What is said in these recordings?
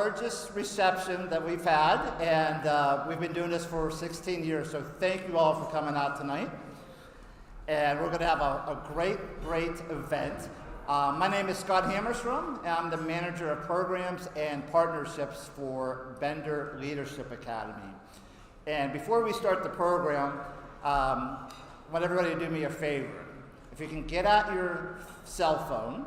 largest reception that we've had, and we've been doing this for 16 years, so thank you all for coming out tonight. And we're going to have a great event. My name is Scott Hammerstrom, and I'm the Manager of Programs and Partnerships for Bender Leadership Academy. And before we start the program, I want everybody to do me a favor. If you can get out your cell phone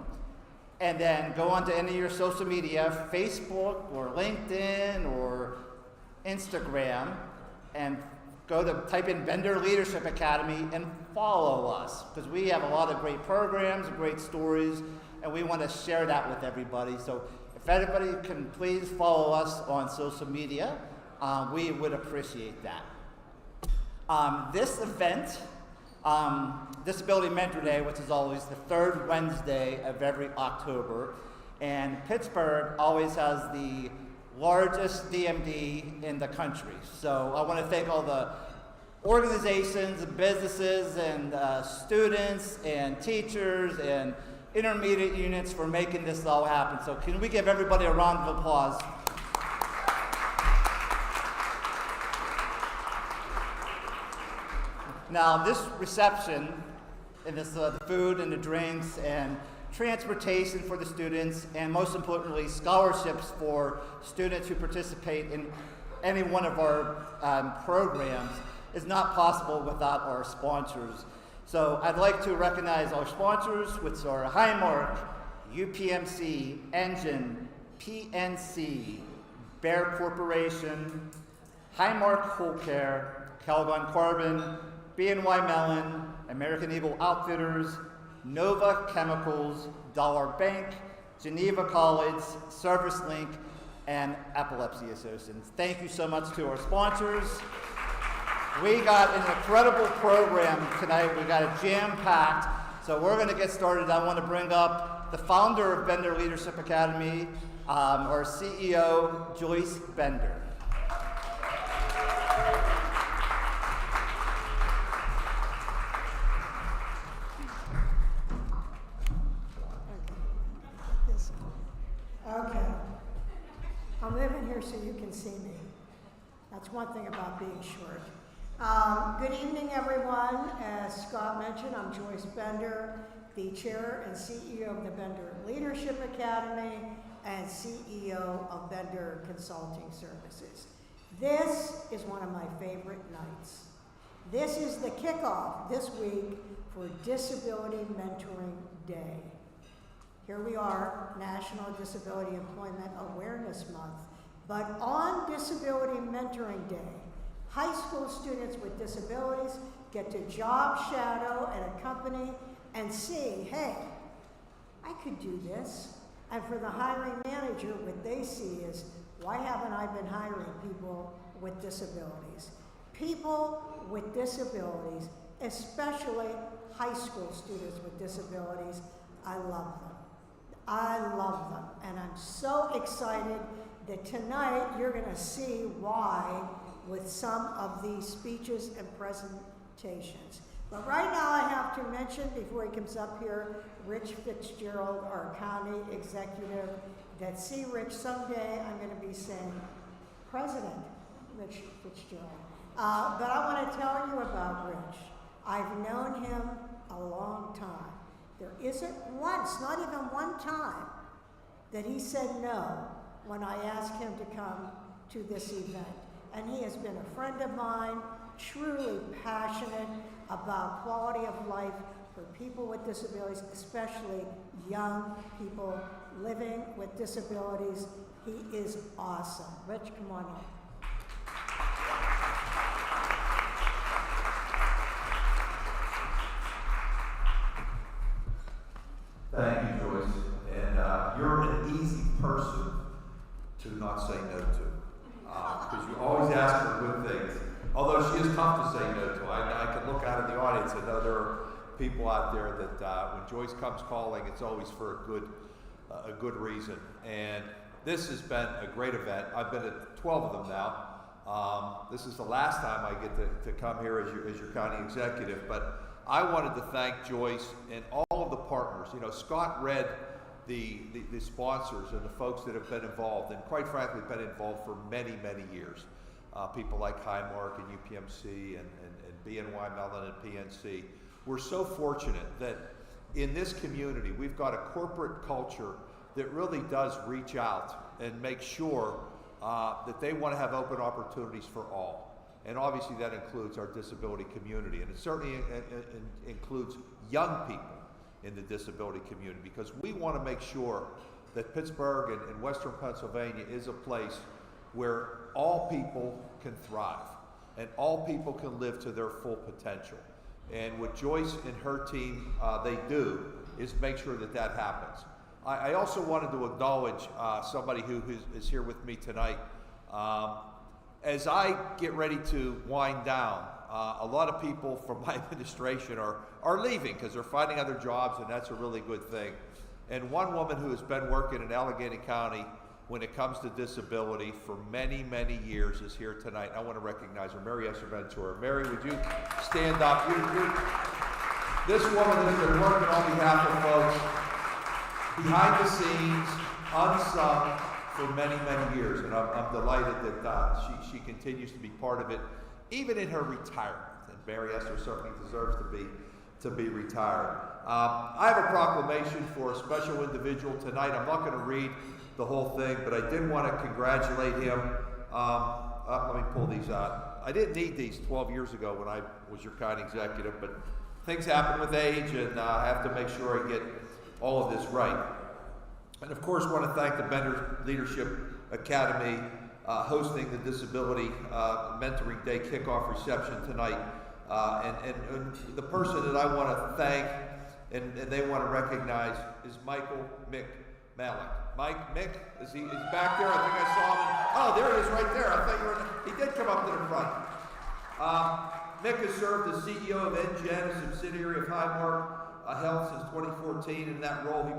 and then go onto any of your social media, Facebook or LinkedIn or Instagram, and type in Bender Leadership Academy and follow us, because we have a lot of great programs, great stories, and we want to share that with everybody. So if everybody can please follow us on social media, we would appreciate that. This event, Disability Mentor Day, which is always the third Wednesday of every October, and Pittsburgh always has the largest DMD in the country. So I want to thank all the organizations and businesses and students and teachers and intermediate units for making this all happen. So can we give everybody a round of applause? Now, this reception, and this the food and the drinks and transportation for the students, and most importantly, scholarships for students who participate in any one of our programs, is not possible without our sponsors. So I'd like to recognize our sponsors, which are Highmark, UPMC, Engine, PNC, Bear Corporation, Highmark Whole Care, Calgon Carbon, BNY Mellon, American Eagle Outfitters, Nova Chemicals, Dollar Bank, Geneva College, Service Link, and Epilepsy Associates. Thank you so much to our sponsors. We got an incredible program tonight. We got it jam-packed. So we're going to get started. I want to bring up the founder of Bender Leadership Academy, our CEO, Joyce Bender. Okay, I'm living here so you can see me. That's one thing about being short. Good evening, everyone. As Scott mentioned, I'm Joyce Bender, the Chair and CEO of the Bender Leadership Academy and CEO of Bender Consulting Services. This is one of my favorite nights. This is the kickoff this week for Disability Mentoring Day. Here we are, National Disability Employment Awareness Month. But on Disability Mentoring Day, high school students with disabilities get to job shadow at a company and see, hey, I could do this. And for the hiring manager, what they see is, why haven't I been hiring people with disabilities? People with disabilities, especially high school students with disabilities, I love them. I love them, and I'm so excited that tonight you're going to see why with some of these speeches and presentations. But right now I have to mention, before he comes up here, Rich Fitzgerald, our county executive, that see Rich someday I'm going to be saying President Rich Fitzgerald. But I want to tell you about Rich. I've known him a long time. There isn't once, not even one time, that he said no when I asked him to come to this event. And he has been a friend of mine, truly passionate about quality of life for people with disabilities, especially young people living with disabilities. He is awesome. Rich, come on up. Thank you, Joyce. And you're an easy person to not say no to, because you always ask for good things. Although she is tough to say no to. I can look out in the audience and know there are people out there that when Joyce comes calling, it's always for a good reason. And this has been a great event. I've been at 12 of them now. This is the last time I get to come here as your county executive, but I wanted to thank Joyce and all of the partners. You know, Scott read the sponsors and the folks that have been involved, and quite frankly been involved for many, many years. People like Highmark and UPMC and BNY Mellon and PNC. We're so fortunate that in this community we've got a corporate culture that really does reach out and make sure that they want to have open opportunities for all. And obviously that includes our disability community, and it certainly includes young people in the disability community, because we want to make sure that Pittsburgh and Western Pennsylvania is a place where all people can thrive and all people can live to their full potential. And what Joyce and her team, they do is make sure that that happens. I also wanted to acknowledge somebody who is here with me tonight. As I get ready to wind down, a lot of people from my administration are leaving because they're finding other jobs, and that's a really good thing. And one woman who has been working in Allegheny County when it comes to disability for many, many years is here tonight. I want to recognize her, Mary Esther Ventura. Mary, would you stand up? This woman has been working on behalf of folks behind the scenes, unsung, for many, many years, and I'm delighted that she continues to be part of it, even in her retirement. And Mary Esther certainly deserves to be retired. I have a proclamation for a special individual tonight. I'm not going to read the whole thing, but I did want to congratulate him. Let me pull these out. I didn't need these 12 years ago when I was your county executive, but things happen with age, and I have to make sure I get all of this right. And of course, I want to thank the Bender Leadership Academy hosting the Disability Mentoring Day Kickoff reception tonight. And the person that I want to thank and they want to recognize is Michael Mick Malik. Mick, is he back there? I think I saw him. Oh, there he is right there. I thought you were, he did come up to the front. Mick has served as CEO of NGen, a subsidiary of Highmark Health, since 2014. In that role, he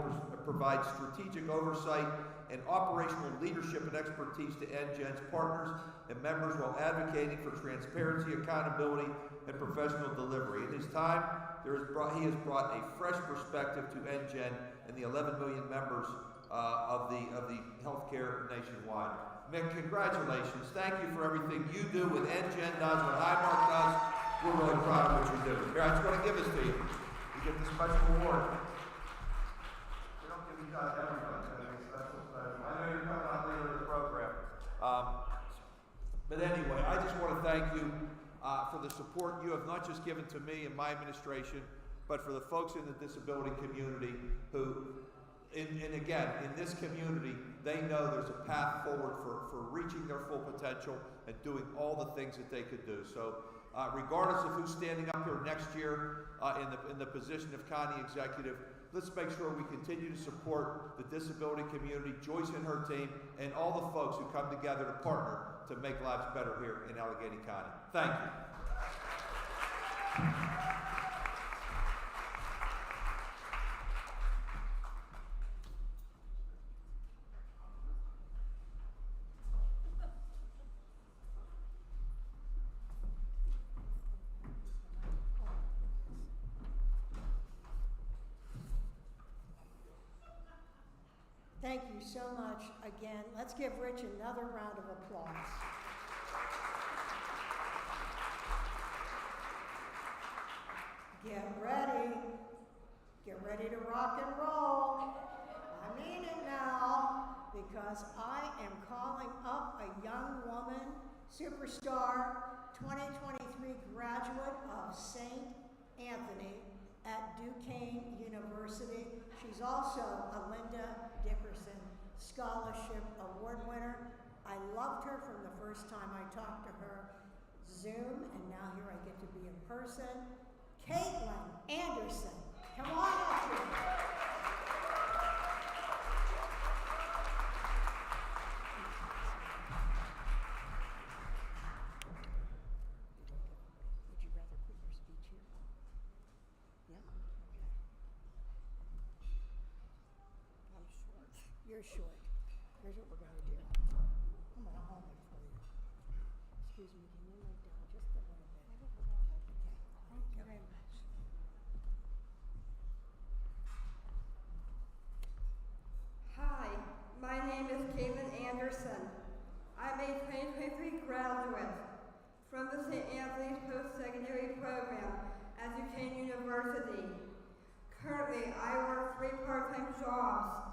provides strategic oversight and operational leadership and expertise to NGen's partners and members while advocating for transparency, accountability, and professional delivery. In his time, he has brought a fresh perspective to NGen and the 11 million members of the healthcare nationwide. Mick, congratulations. Thank you for everything you do, what NGen does, what Highmark does. We're really proud of what you're doing. Here, I just want to give this to you. You get this special award. We don't give these out to everybody. I know you're coming out later in the program. But anyway, I just want to thank you for the support you have not just given to me and my administration, but for the folks in the disability community who, and again, in this community, they know there's a path forward for reaching their full potential and doing all the things that they could do. So regardless of who's standing up here next year in the position of county executive, let's make sure we continue to support the disability community, Joyce and her team, and all the folks who come together to partner to make lives better here in Allegheny County. Thank you. Thank you so much again. Let's give Rich another round of applause. Get ready to rock and roll. I mean it now, because I am calling up a young woman, superstar, 2023 graduate of St. Anthony at Duquesne University. She's also a Linda Dickerson Scholarship Award winner. I loved her from the first time I talked to her Zoom, and now here I get to be in person. Caitlin Anderson, come on up here. Would you rather put your speech here? Yeah? Okay. I'm short. You're short. Here's what we're going to do. I'm going to hold it for you. Excuse me, can you lay down just a little bit? Okay. Thank you very much. from the St. Anthony's Post-Secondary Program at Duquesne University. Currently, I work 3 part-time jobs.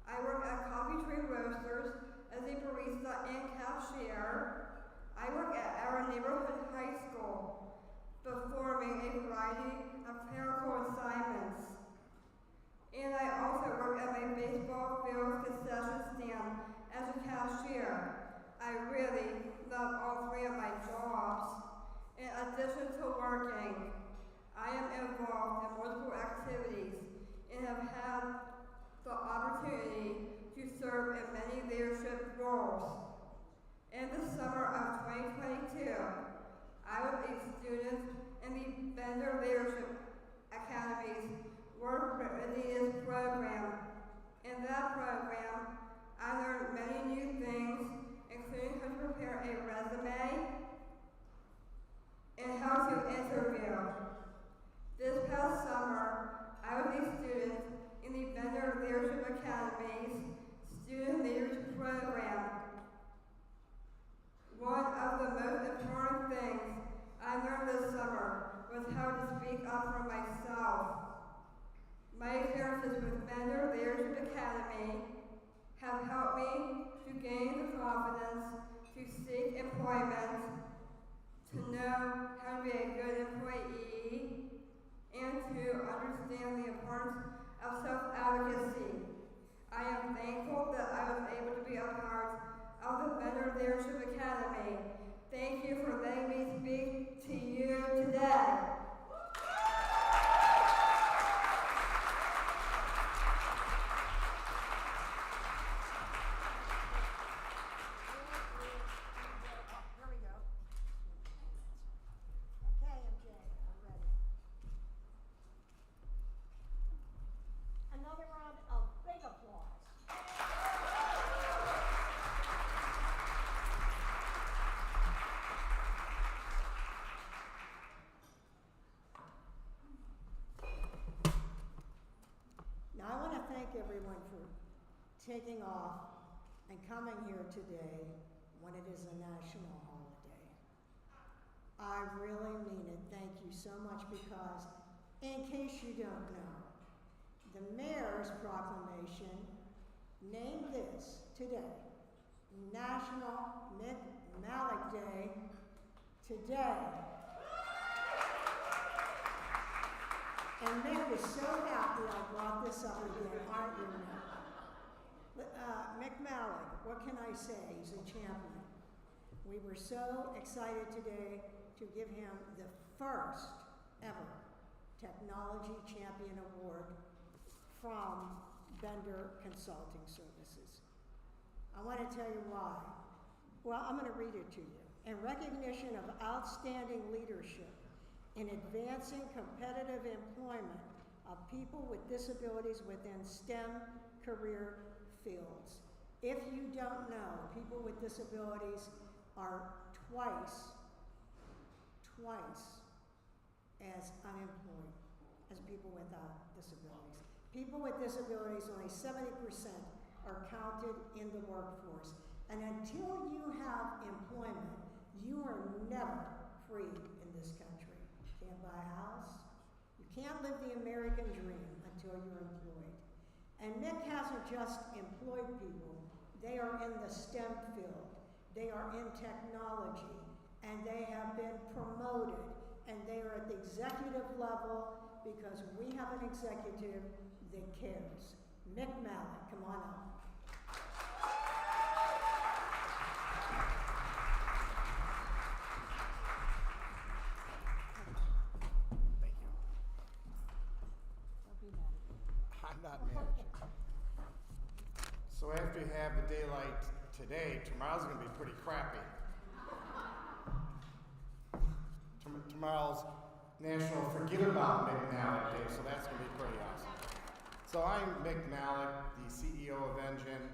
I work at Coffee Tree Roasters as a barista and cashier. I work at our neighborhood high school, performing a variety of clerical assignments. And I also work at my baseball field concession stand as a cashier. I really love all 3 of my jobs. In addition to working, I am involved in multiple activities and have had the opportunity to serve in many leadership roles. In the summer of 2022, I was a student in the Vendor Leadership Academy's Work Readiness program. In that program, I learned many new things, including how to prepare a resume and how to interview. This past summer, I was a student in the Vendor Leadership Academy's Student Leaders Program. One of the most important things I learned this summer was how to speak up for myself. My experiences with Vendor Leadership Academy have helped me to gain the confidence to seek employment, to know how to be a good employee, and to understand the importance of self-advocacy. I am thankful that I was able to be a part of the Vendor Leadership Academy. Thank you for letting me speak to you today. Here we go. Okay, MJ, I'm ready. Another round of big applause. Now, I want to thank everyone for taking off and coming here today when it is a national holiday. I really mean it. Thank you so much, because in case you don't know, the mayor's proclamation named this today National Mick Malik Day today. And Mick is so happy I brought this up again, aren't you, Mick? Mick Malik, what can I say? He's a champion. We were so excited today to give him the first ever Technology Champion Award from Bender Consulting Services. I want to tell you why. Well, I'm going to read it to you. In recognition of outstanding leadership in advancing competitive employment of people with disabilities within STEM career fields. If you don't know, people with disabilities are twice as unemployed as people without disabilities. People with disabilities, only 70% are counted in the workforce. And until you have employment, you are never free in this country. You can't buy a house. You can't live the American dream until you're employed. And Mick hasn't just employed people. They are in the STEM field. They are in technology. And they have been promoted. And they are at the executive level because we have an executive that cares. Mick Malik, come on up. Thank you. Don't be mad. I'm not managing. So after you have the daylight today, tomorrow's going to be pretty crappy. Tomorrow's National Forget About Mick Malik Day, so that's going to be pretty awesome. So I'm Mick Malik, the CEO of Engine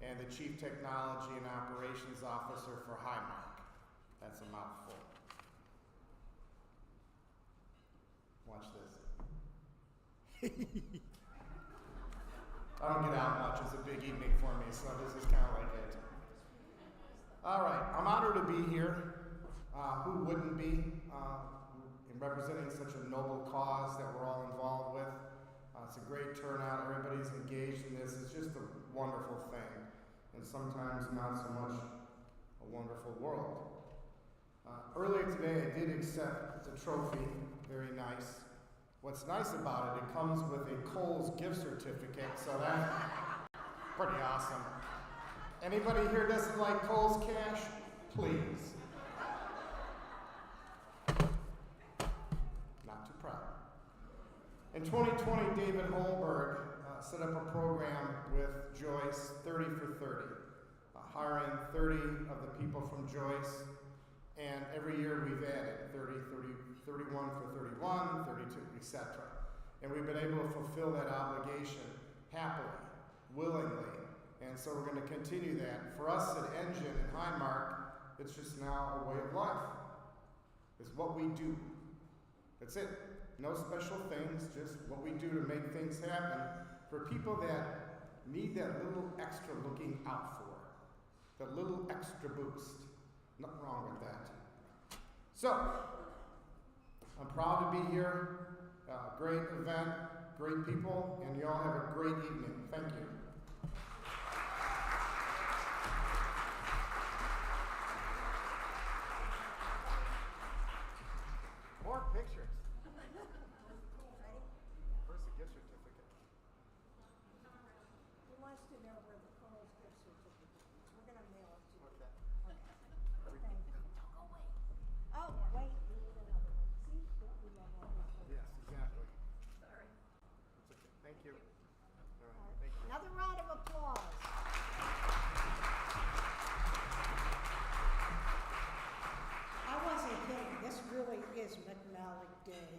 and the Chief Technology and Operations Officer for Highmark. That's a mouthful. Watch this. I don't get out much. It's a big evening for me, so this is kind of like it. All right, I'm honored to be here. Who wouldn't be in representing such a noble cause that we're all involved with? It's a great turnout. Everybody's engaged in this. It's just a wonderful thing, and sometimes not so much a wonderful world. Earlier today, I did accept the trophy. Very nice. What's nice about it, it comes with a Kohl's gift certificate, so that's pretty awesome. Anybody here doesn't like Kohl's cash? Please. Not too proud. In 2020, David Holmberg set up a program with Joyce, 30 for 30, hiring 30 of the people from Joyce. And every year we've added 30, 31 for 31, 32, etc. And we've been able to fulfill that obligation happily, willingly. And so we're going to continue that. For us at Engine and Highmark, it's just now a way of life. It's what we do. That's it. No special things, just what we do to make things happen for people that need that little extra looking out for, that little extra boost. Nothing wrong with that. So, I'm proud to be here. Great event, great people, and you all have a great evening. Thank you. More pictures. Where's the gift certificate? He wants to know where the Kohl's gift certificate is. We're going to mail it to you. Okay. Okay. Thank you. Oh, wait, you need another one. See, don't we love all these things? Yes, exactly. Sorry. It's okay. Thank you. All right. Thank you. Another round of applause. I wasn't kidding. This really is McNally Day.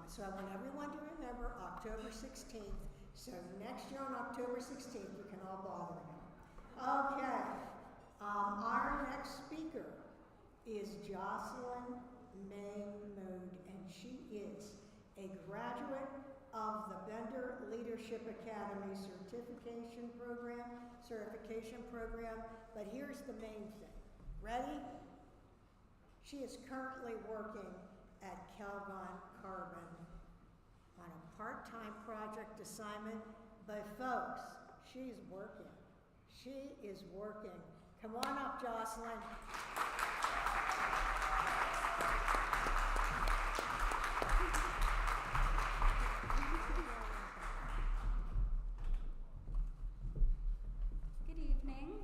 So I want everyone to remember October 16th. So next year on October 16th, you can all bother him. Okay. Our next speaker is Jocelyn May Mode, and she is a graduate of the Bender Leadership Academy certification program, but here's the main thing. Ready? She is currently working at Calgon Carbon on a part-time project assignment, but folks, she's working. She is working. Come on up, Jocelyn. Good evening.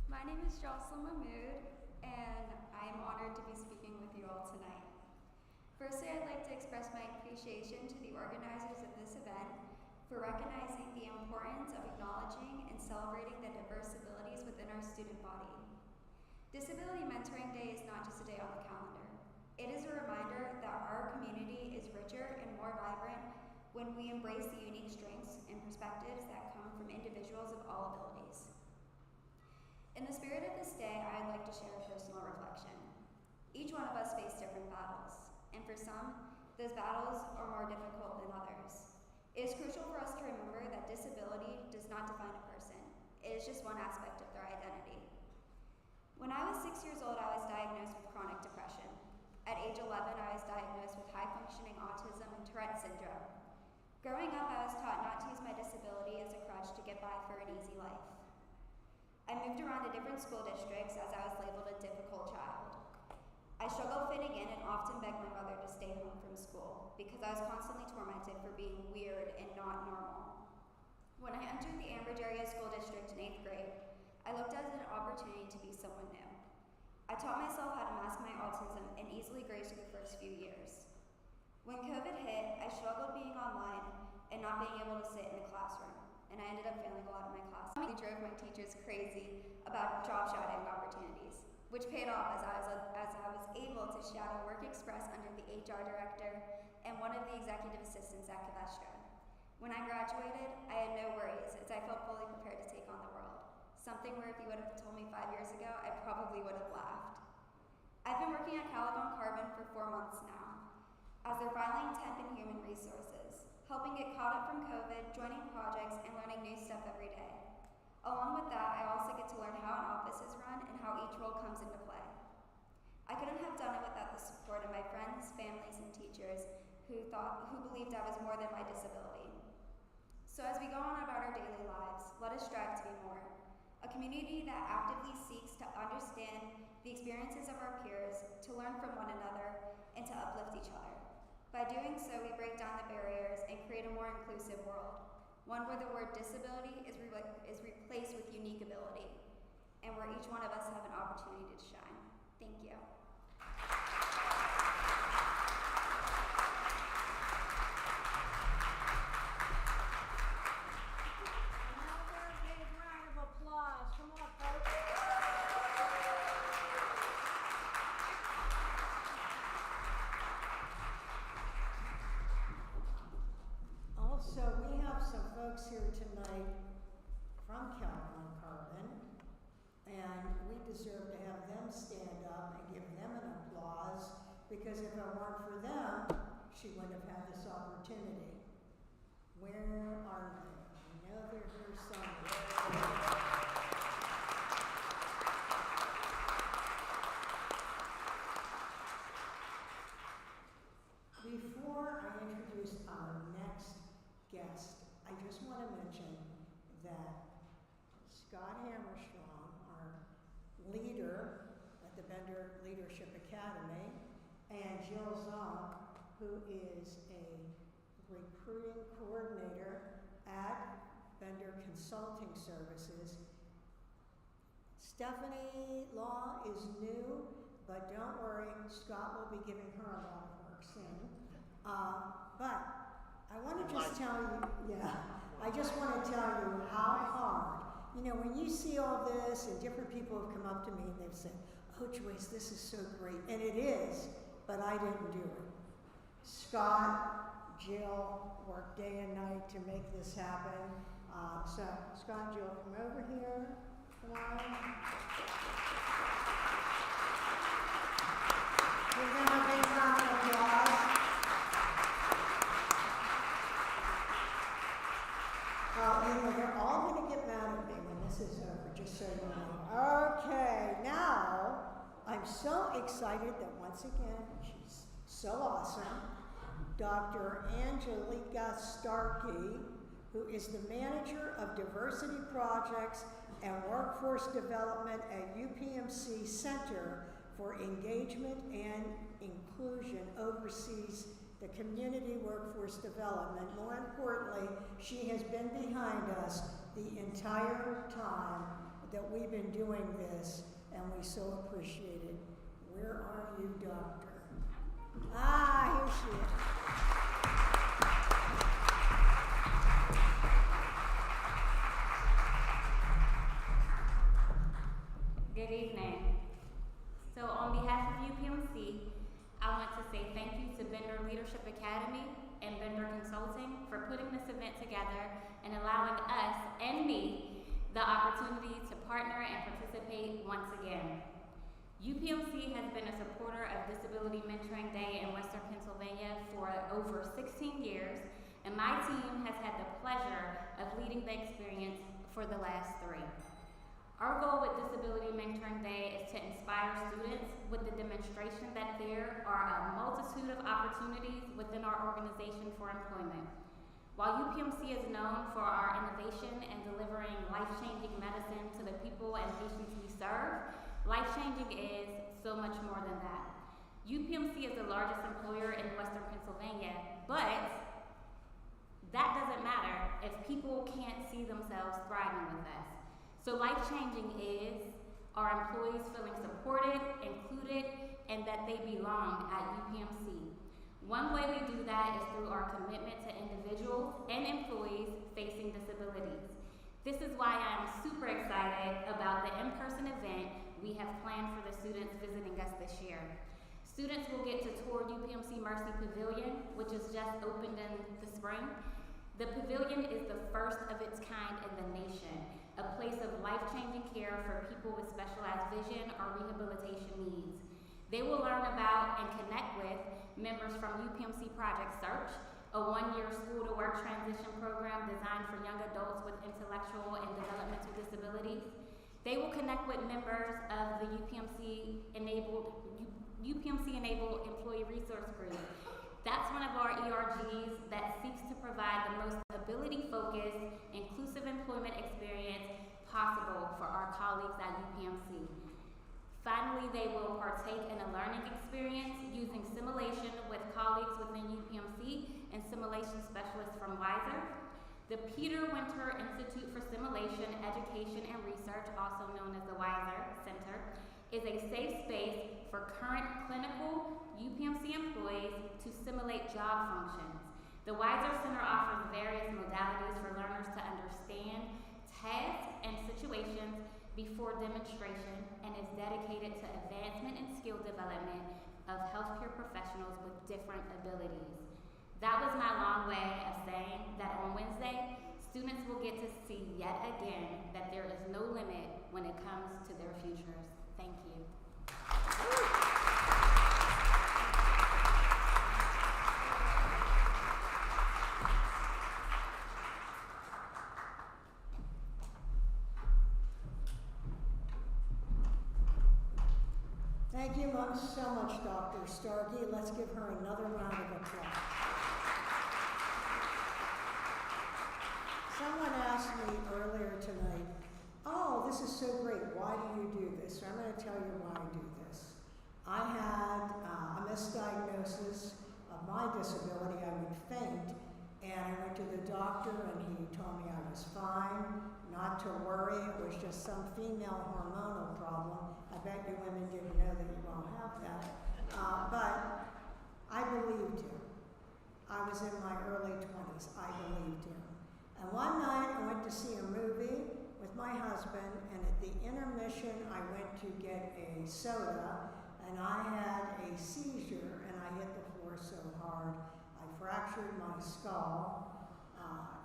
My name is Jocelyn Mahmood, and I am honored to be speaking with you all tonight. Firstly, I'd like to express my appreciation to the organizers of this event for recognizing the importance of acknowledging and celebrating the diverse abilities within our student body. Disability Mentoring Day is not just a day on the calendar. It is a reminder that our community is richer and more vibrant when we embrace the unique strengths and perspectives that come from individuals of all abilities. In the spirit of this day, I'd like to share a personal reflection. Each one of us face different battles, and for some, those battles are more difficult than others. It is crucial for us to remember that disability does not define a person. It is just one aspect of their identity. When I was 6 years old, I was diagnosed with chronic depression. At age 11, I was diagnosed with high-functioning autism and Tourette syndrome. Growing up, I was taught not to use my disability as a crutch to get by for an easy life. I moved around to different school districts as I was labeled a difficult child. I struggled fitting in and often begged my mother to stay home from school because I was constantly tormented for being weird and not normal. When I entered the Ambridge Area School District in 8th grade, I looked at it as an opportunity to be someone new. I taught myself how to mask my autism and easily graze through the first few years. When COVID hit, I struggled being online and not being able to sit in the classroom, and I ended up failing a lot of my classes. I drove my teachers crazy about job shadowing opportunities, which paid off as I was able to shadow Work Express under the HR director and one of the executive assistants at Covestra. When I graduated, I had no worries as I felt fully prepared to take on the world, something where if you would have told me 5 years ago, I probably would have laughed. I've been working at Calgon Carbon for 4 months now, as their filing temp in human resources, helping get caught up from COVID, joining projects, and learning new stuff every day. Along with that, I also get to learn how an office is run and how each role comes into play. believed I was more than my disability. So as we go on about our daily lives, let us strive to be more. A community that actively seeks to understand the experiences of our peers, to learn from one another, and to uplift each other. By doing so, we break down the barriers and create a more inclusive world, one where the word disability is replaced with unique ability, and where each one of us have an opportunity to shine. Thank you. Another big round of applause. Come on, folks. Also, we have some folks here tonight from Calhoun Carbon, and we deserve to have them stand up and give them an applause, because if it weren't for them, she wouldn't have had this opportunity. Where are they? I know they're here somewhere. Before I introduce our next guest, I just want to mention that Scott Hammerstrong, our leader at the Bender Leadership Academy, and Jill Zong, who is a recruiting coordinator at Bender Consulting Services. Stephanie Law is new, but don't worry, Scott will be giving her a lot of work soon. But I want to just tell you, I just want to tell you how hard, when you see all this and different people have come up to me and they've said, oh Joyce, this is so great, and it is, but I didn't do it. Scott, Jill worked day and night to make this happen. So Scott and Jill, come over here. Come on. Give them a big round of applause. They're all going to get mad at me when this is over, just so you know. Okay, now, I'm so excited that once again, she's so awesome, Dr. Angelica Starkey, who is the Manager of Diversity Projects and Workforce Development at UPMC Center for Engagement and Inclusion, oversees the community workforce development. More importantly, she has been behind us the entire time that we've been doing this, and we so appreciate it. Where are you, Doctor? Here she is. Good evening. So on behalf of UPMC, I want to say thank you to Bender Leadership Academy and Bender Consulting for putting this event together and allowing us and me the opportunity to partner and participate once again. UPMC has been a supporter of Disability Mentoring Day in Western Pennsylvania for over 16 years, and my team has had the pleasure of leading the experience for the last 3. Our goal with Disability Mentoring Day is to inspire students with the demonstration that there are a multitude of opportunities within our organization for employment. While UPMC is known for our innovation and delivering life-changing medicine to the people and patients we serve, life-changing is so much more than that. UPMC is the largest employer in Western Pennsylvania, but that doesn't matter if people can't see themselves thriving with us. So life-changing is our employees feeling supported, included, and that they belong at UPMC. One way we do that is through our commitment to individuals and employees facing disabilities. This is why I am super excited about the in-person event we have planned for the students visiting us this year. Students will get to tour UPMC Mercy Pavilion, which is just opened in the spring. The pavilion is the first of its kind in the nation, a place of life-changing care for people with specialized vision or rehabilitation needs. They will learn about and connect with members from UPMC Project Search, a 1-year school-to-work transition program designed for young adults with intellectual and developmental disabilities. They will connect with members of the UPMC-enabled Employee Resource Group That's one of our ERGs that seeks to provide the most ability-focused, inclusive employment experience possible for our colleagues at UPMC. Finally, they will partake in a learning experience using simulation with colleagues within UPMC and simulation specialists from WISER. The Peter Winter Institute for Simulation, Education, and Research, also known as the WISER Center, is a safe space for current clinical UPMC employees to simulate job functions. The WISER Center offers various modalities for learners to understand tasks and situations before demonstration and is dedicated to advancement and skill development of healthcare professionals with different abilities. That was my long way of saying that on Wednesday, students will get to see yet again that there is no limit when it comes to their futures. Thank you. Thank you so much, Dr. Starkey. Let's give her another round of applause. Someone asked me earlier tonight, oh, this is so great, why do you do this? So I'm going to tell you why I do this. I had a misdiagnosis of my disability. I would faint, and I went to the doctor, and he told me I was fine, not to worry, it was just some female hormonal problem. I bet you women didn't know that you all have that. But I believed him. I was in my early 20s. I believed him. And one night I went to see a movie with my husband, and at the intermission I went to get a soda, and I had a seizure, and I hit the floor so hard I fractured my skull,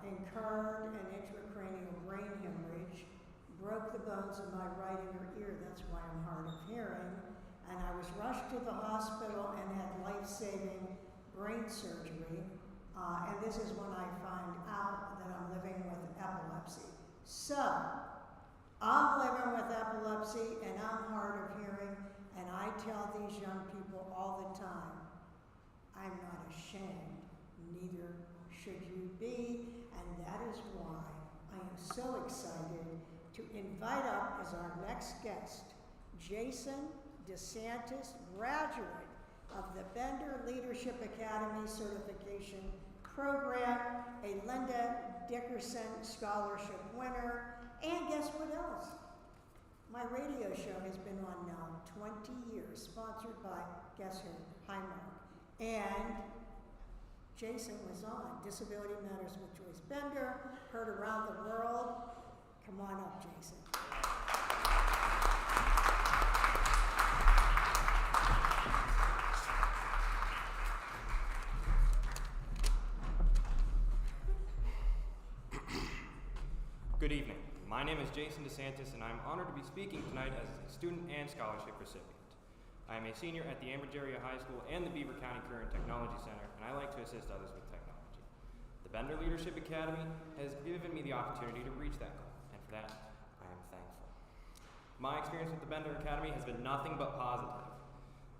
incurred an intracranial brain hemorrhage, broke the bones of my right inner ear, that's why I'm hard of hearing, and I was rushed to the hospital and had life-saving brain surgery, and this is when I find out that I'm living with epilepsy. So, I'm living with epilepsy and I'm hard of hearing, and I tell these young people all the time, I'm not ashamed, neither should you be, and that is why I am so excited to invite up as our next guest, Jason DeSantis, graduate of the Bender Leadership Academy Certification Program, a Linda Dickerson Scholarship winner, and guess what else? My radio show has been on now 20 years, sponsored by, guess who? Highmark. And Jason was on Disability Matters with Joyce Bender, heard around the world. Come on up, Jason. Good evening. My name is Jason DeSantis, and I'm honored to be speaking tonight as a student and scholarship recipient. I am a senior at the Ambridge Area High School and the Beaver County Career and Technology Center, and I like to assist others with technology. The Bender Leadership Academy has given me the opportunity to reach that goal, and for that, I am thankful. My experience with the Bender Academy has been nothing but positive.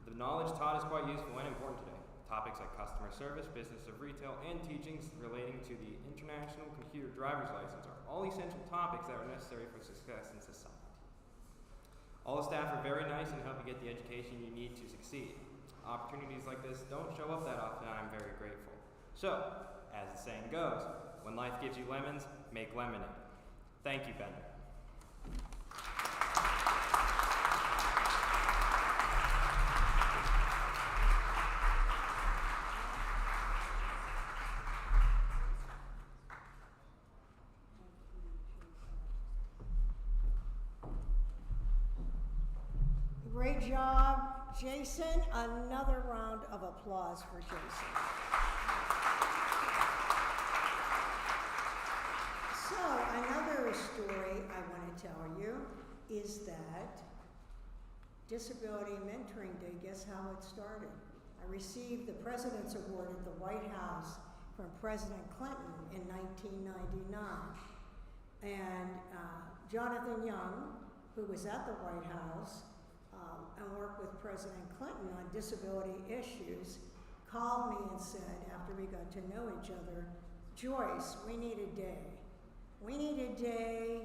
The knowledge taught is quite useful and important today. Topics like customer service, business of retail, and teachings relating to the International Computer Driver's License are all essential topics that are necessary for success in society. All the staff are very nice and help you get the education you need to succeed. Opportunities like this don't show up that often, and I'm very grateful. So, as the saying goes, when life gives you lemons, make lemonade. Thank you, Bender. Great job, Jason. Another round of applause for Jason. So, another story I want to tell you is that Disability Mentoring Day, guess how it started? I received the President's Award at the White House from President Clinton in 1999. And Jonathan Young, who was at the White House, and worked with President Clinton on disability issues, called me and said, after we got to know each other, Joyce, we need a day. We need a day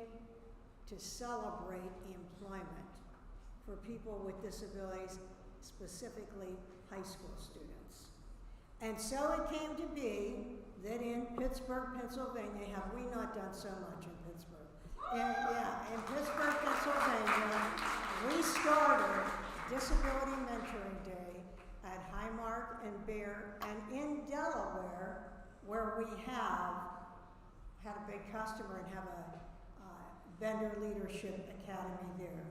to celebrate employment for people with disabilities, specifically high school students. And so it came to be that in Pittsburgh, Pennsylvania, have we not done so much in Pittsburgh? In Pittsburgh, Pennsylvania, we started Disability Mentoring Day at Highmark and Bear, and in Delaware, where we have had a big customer and have a vendor leadership academy there.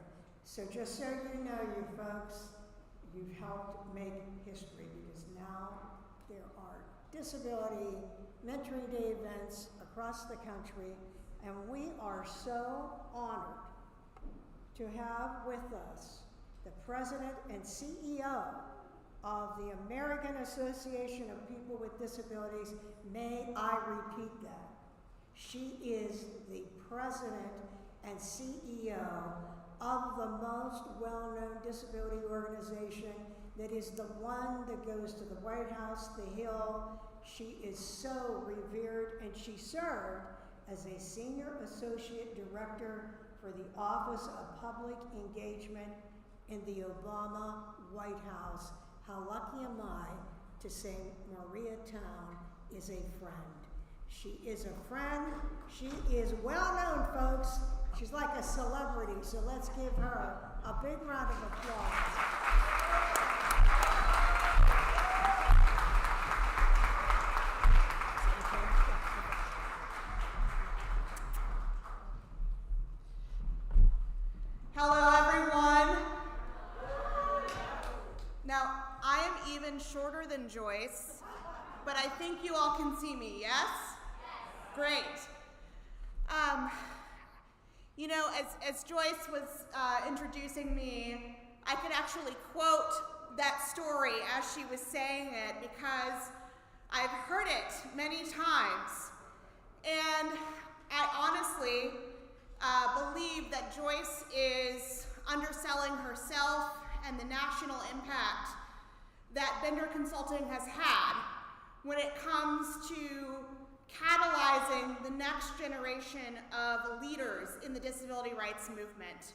So just so you know, you folks, you've helped make history, because now there are Disability Mentoring Day events across the country, and we are so honored to have with us the President and CEO of the American Association of People with Disabilities. May I repeat that? She is the President and CEO of the most well-known disability organization that is the one that goes to the White House, the Hill. She is so revered, and she served as a Senior Associate Director for the Office of Public Engagement in the Obama White House. How lucky am I to say Maria Town is a friend. She is a friend. She is well known, folks. She's like a celebrity, so let's give her a big round of applause. Hello, everyone. Now, I am even shorter than Joyce, but I think you all can see me, yes? Great. You know, as Joyce was introducing me, I could actually quote that story as she was saying it, because I've heard it many times. And I honestly believe that Joyce is underselling herself and the national impact that Bender Consulting has had when it comes to catalyzing the next generation of leaders in the disability rights movement.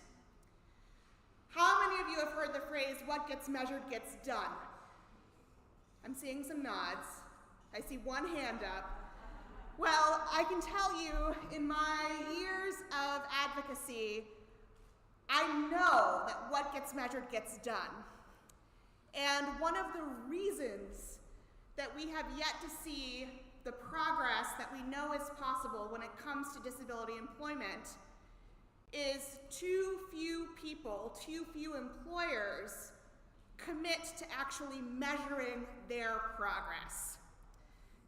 How many of you have heard the phrase, what gets measured gets done? I'm seeing some nods. I see one hand up. Well, I can tell you, in my years of advocacy, I know that what gets measured gets done. And one of the reasons that we have yet to see the progress that we know is possible when it comes to disability employment is too few people, too few employers commit to actually measuring their progress.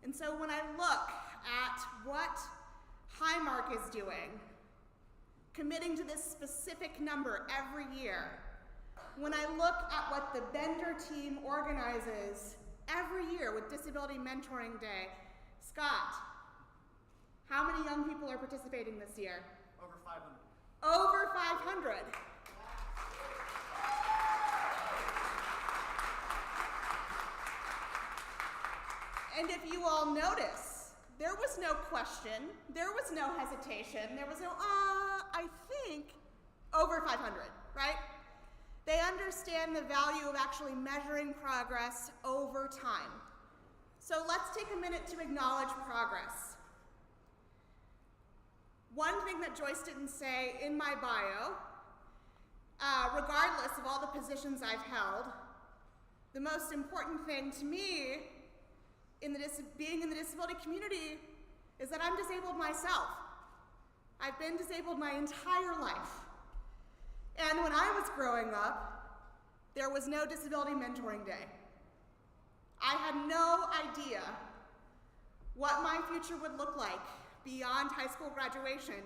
And so when I look at what Highmark is doing, committing to this specific number every year, when I look at what the Bender team organizes every year with Disability Mentoring Day, Scott, how many young people are participating this year? Over 500. Over 500. And if you all notice, there was no question, there was no hesitation, there was no, I think, over 500, right? They understand the value of actually measuring progress over time. So let's take a minute to acknowledge progress. One thing that Joyce didn't say in my bio, regardless of all the positions I've held, the most important thing to me in being in the disability community is that I'm disabled myself. I've been disabled my entire life. And when I was growing up, there was no Disability Mentoring Day. I had no idea what my future would look like beyond high school graduation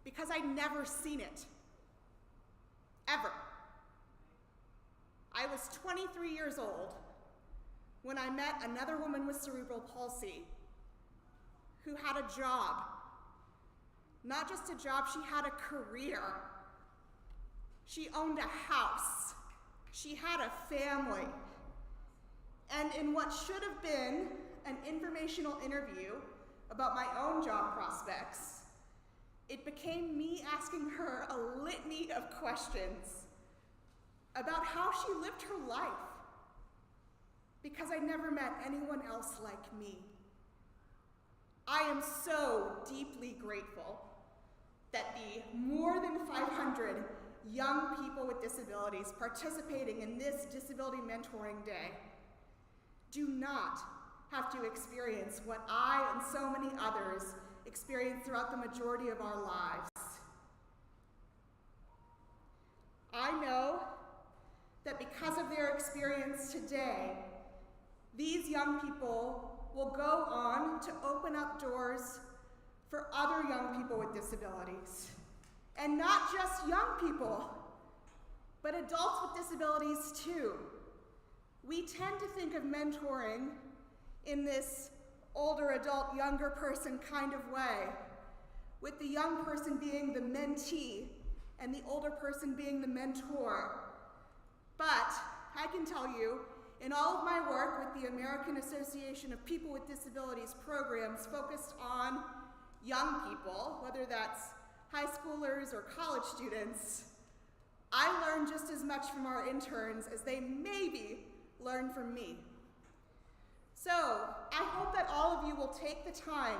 because I'd never seen it, ever. I was 23 years old when I met another woman with cerebral palsy who had a job. Not just a job, she had a career. She owned a house. She had a family. And in what should have been an informational interview about my own job prospects, it became me asking her a litany of questions about how she lived her life, because I never met anyone else like me. I am so deeply grateful that the more than 500 young people with disabilities participating in this Disability Mentoring Day do not have to experience what I and so many others experience throughout the majority of our lives. I know that because of their experience today, these young people will go on to open up doors for other young people with disabilities. And not just young people, but adults with disabilities too. We tend to think of mentoring in this older adult, younger person kind of way, with the young person being the mentee and the older person being the mentor. But I can tell you, in all of my work with the American Association of People with Disabilities programs focused on young people, whether that's high schoolers or college students, I learn just as much from our interns as they maybe learn from me. So I hope that all of you will take the time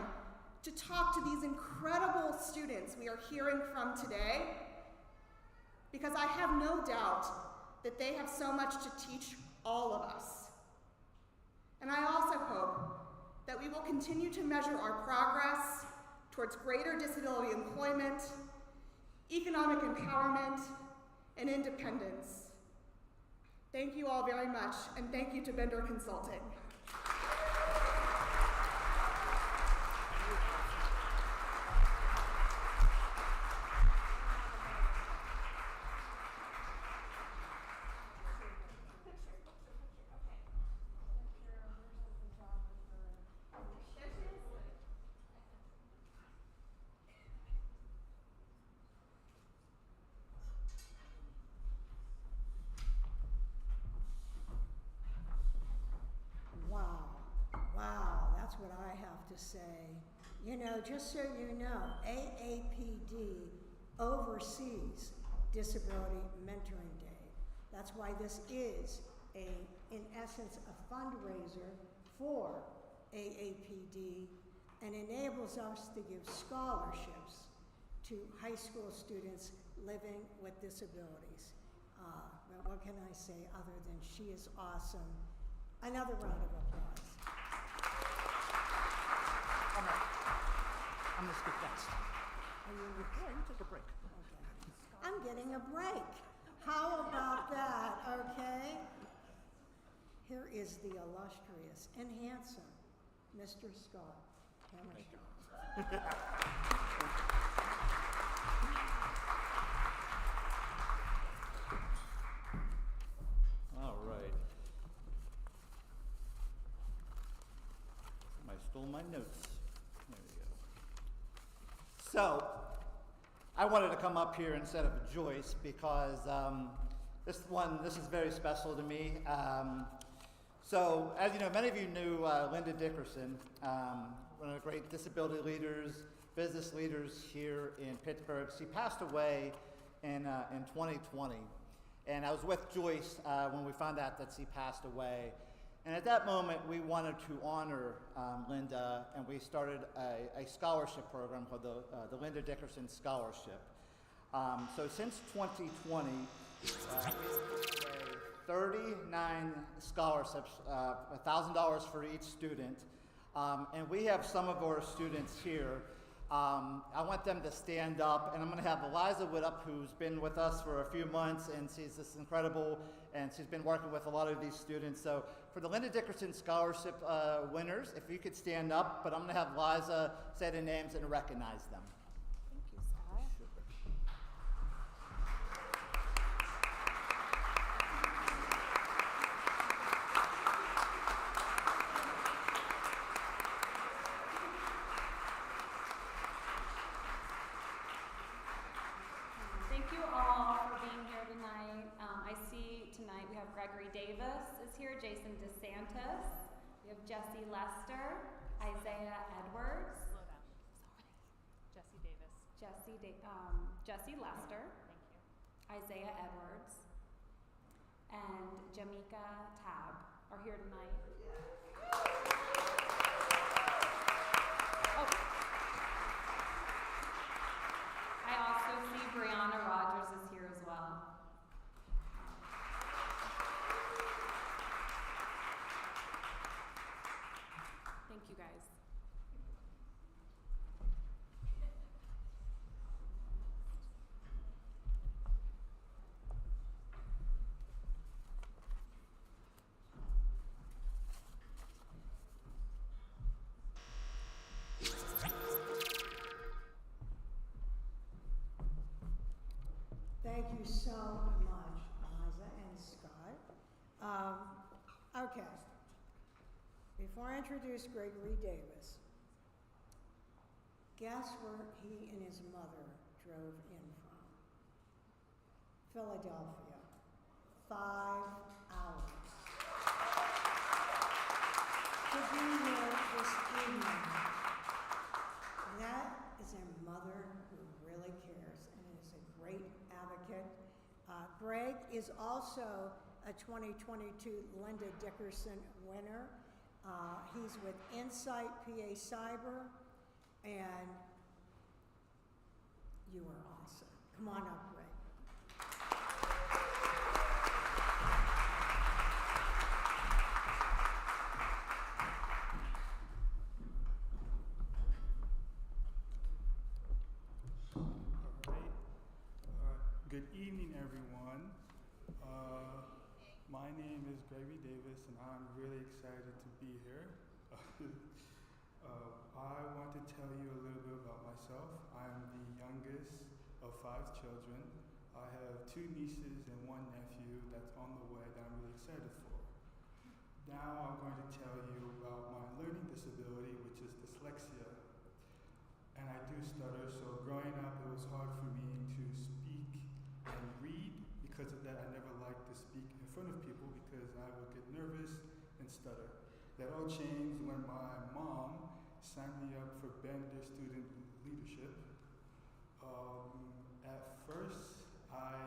to talk to these incredible students we are hearing from today, because I have no doubt that they have so much to teach all of us. And I also hope that we will continue to measure our progress towards greater disability employment, economic empowerment, and independence. Thank you all very much, and thank you to Bender Consulting. Wow, that's what I have to say. You know, just so you know, AAPD oversees Disability Mentoring Day. That's why this is in essence, a fundraiser for AAPD and enables us to give scholarships to high school students living with disabilities. But what can I say other than she is awesome? Another round of applause. I'm gonna skip next. Yeah, you take a break. Okay. I'm getting a break. How about that, okay? Here is the illustrious and handsome Mr. Scott. All right. I stole my notes. There we go. So, I wanted to come up here instead of Joyce because this is very special to me. So, as you know, many of you knew Linda Dickerson, one of the great disability leaders, business leaders here in Pittsburgh. She passed away in 2020. And I was with Joyce when we found out that she passed away. And at that moment, we wanted to honor Linda, and we started a scholarship program called the Linda Dickerson Scholarship. So since 2020, we've given away 39 scholarships, $1,000 for each student. And we have some of our students here. I want them to stand up, and I'm going to have Eliza Whittup, who's been with us for a few months, and she's just incredible, and she's been working with a lot of these students. So for the Linda Dickerson Scholarship winners, if you could stand up, but I'm going to have Eliza say their names and recognize them. Thank you, Sarah. Thank you all for being here tonight. I see tonight we have Gregory Gregory Davis is here, Jason DeSantis. We have Jesse Lester, Isaiah Edwards. Slow down. Sorry. Jesse Lester. Thank you. Isaiah Edwards. And Jamika Tab are here tonight. Oh. I also see Brianna Rogers is here as well. Thank you guys. Thank you so much, Liza and Scott. Okay. Before I introduce Gregory Davis, guess where he and his mother drove in from? Philadelphia. 5 hours. To be here this evening. That is a mother who really cares and is a great advocate. Greg is also a 2022 Linda Dickerson winner. He's with Insight PA Cyber, and you are awesome. Come on up, Greg. Good evening, everyone. My name is Gregory Davis, and I'm really excited to be here. I want to tell you a little bit about myself. I'm the youngest of 5 children. I have 2 nieces and 1 nephew that's on the way that I'm really excited for. Now I'm going to tell you about my learning disability, which is dyslexia. And I do stutter, so growing up it was hard for me to speak and read. Because of that, I never liked to speak in front of people because I would get nervous and stutter. That all changed when my mom signed me up for Bender Student Leadership. At first, I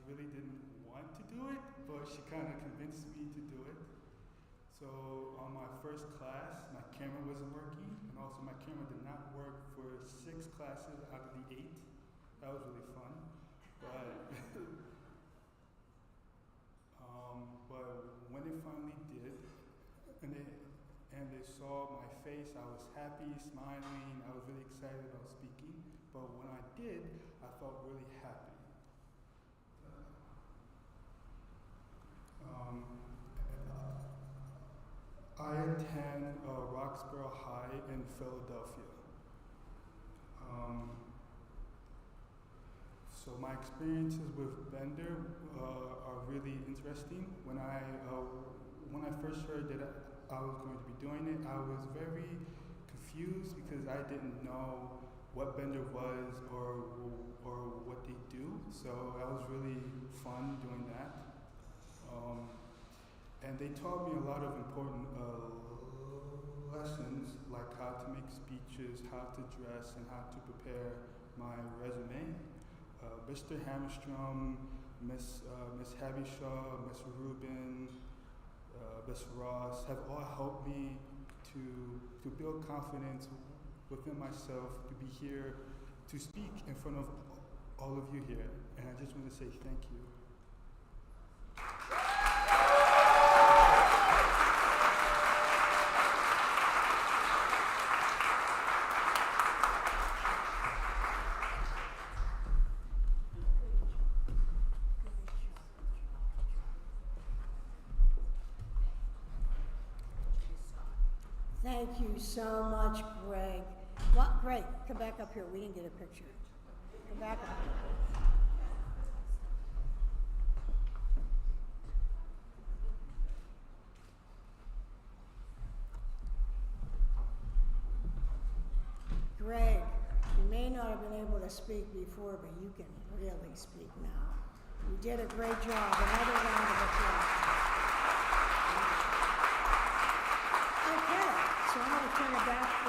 really didn't want to do it, but she kind of convinced me to do it. So on my first class, my camera wasn't working, and also my camera did not work for 6 classes out of the 8. That was really fun. But but when it finally did, and they saw my face, I was happy, smiling, I was really excited about speaking. But when I did, I felt really happy. I attend Roxborough High in Philadelphia. So my experiences with Bender are really interesting. When I first heard that I was going to be doing it, I was very confused because I didn't know what Bender was or what they do. So that was really fun doing that. And they taught me a lot of important lessons, like how to make speeches, how to dress, and how to prepare my resume. Mr. Hammerstrom, Miss Habishaw, Miss Rubin, Miss Ross have all helped me to build confidence within myself, to be here, to speak in front of all of you here. And I just want to say thank you. Thank you so much, Greg. Well, Greg, come back up here. We didn't get a picture. Come back up. Greg, you may not have been able to speak before, but you can really speak now. You did a great job. Another round of applause.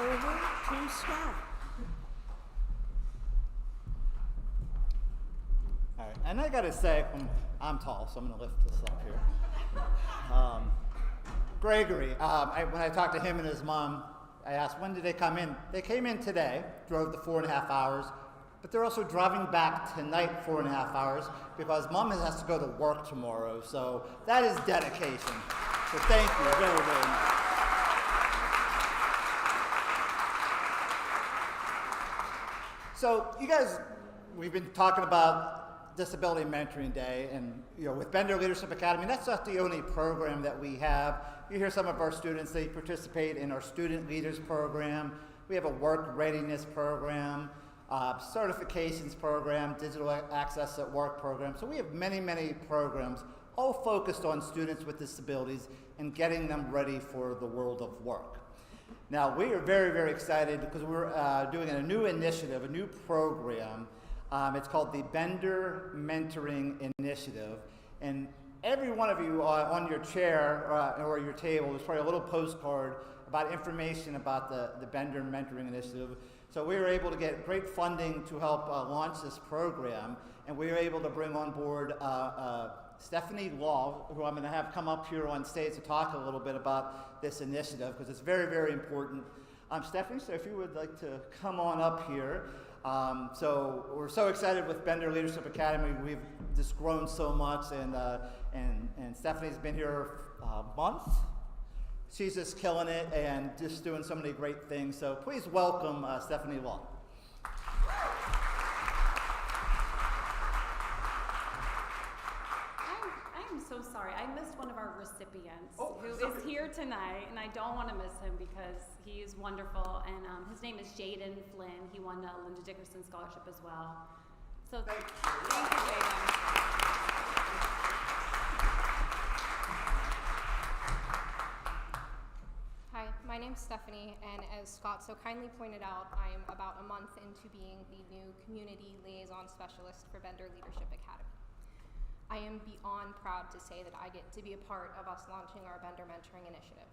over to Scott. All right, and I gotta say, I'm tall, so I'm gonna lift this up here. Gregory, when I talked to him and his mom, I asked, when did they come in? They came in today, drove the 4.5 hours, but they're also driving back tonight 4.5 hours because mom has to go to work tomorrow, so that is dedication. So thank you very, very much. So you guys, we've been talking about Disability Mentoring Day, and with Bender Leadership Academy, that's not the only program that we have. You hear some of our students, they participate in our Student Leaders Program. We have a Work Readiness Program, Certifications Program, Digital Access at Work Program. So we have many, many programs, all focused on students with disabilities and getting them ready for the world of work. Now, we are very, very excited because we're doing a new initiative, a new program. It's called the Bender Mentoring Initiative, and every one of you on your chair or your table, there's probably a little postcard about information about the Bender Mentoring Initiative. So we were able to get great funding to help launch this program, and we were able to bring on board Stephanie Law, who I'm going to have come up here on stage to talk a little bit about this initiative, because it's very, very important. Stephanie, so if you would like to come on up here. So we're so excited with Bender Leadership Academy. We've just grown so much, and Stephanie's been here a month. She's just killing it and just doing so many great things. So please welcome Stephanie Law. I'm so sorry. I missed one of our recipients who is here tonight, and I don't want to miss him because he is wonderful. And his name is Jaden Flynn. He won a Linda Dickerson Scholarship as well. So thank you, Jaden. Hi, my name's Stephanie, and as Scott so kindly pointed out, I'm about a month into being the new Community Liaison Specialist for Bender Leadership Academy. I am beyond proud to say that I get to be a part of us launching our Bender Mentoring Initiative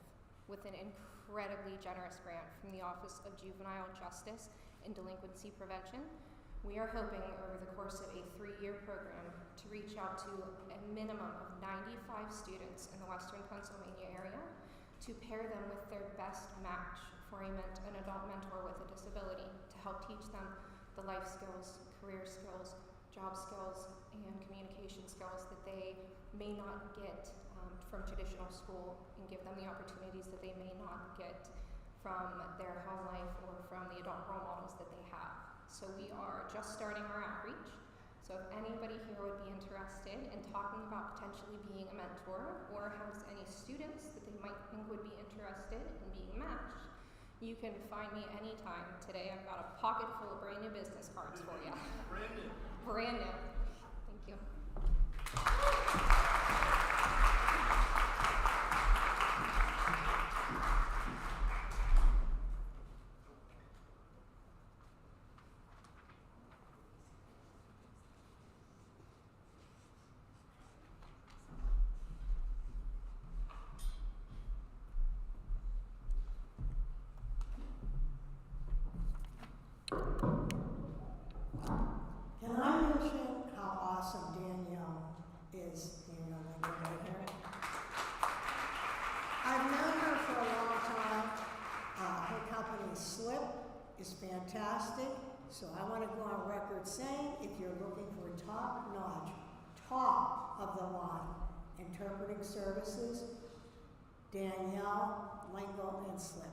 with an incredibly generous grant from the Office of Juvenile Justice and Delinquency Prevention. We are hoping over the course of a 3-year program to reach out to a minimum of 95 students in the Western Pennsylvania area to pair them with their best match for an adult mentor with a disability to help teach them the life skills, career skills, job skills, and communication skills that they may not get from traditional school, and give them the opportunities that they may not get from their home life or from the adult role models that they have. So we are just starting our outreach. So if anybody here would be interested in talking about potentially being a mentor, or has any students that they might think would be interested in being matched, you can find me anytime. Today I've got a pocket full of brand new business cards for you. Brand new. Brand new. Thank you. Can I mention how awesome Danielle is? Danielle, right here. I've known her for a long time. Her company, Slip, is fantastic. So I want to go on record saying, if you're looking for top-notch, top-of-the-line interpreting services, Danielle, Lingo, and Slip.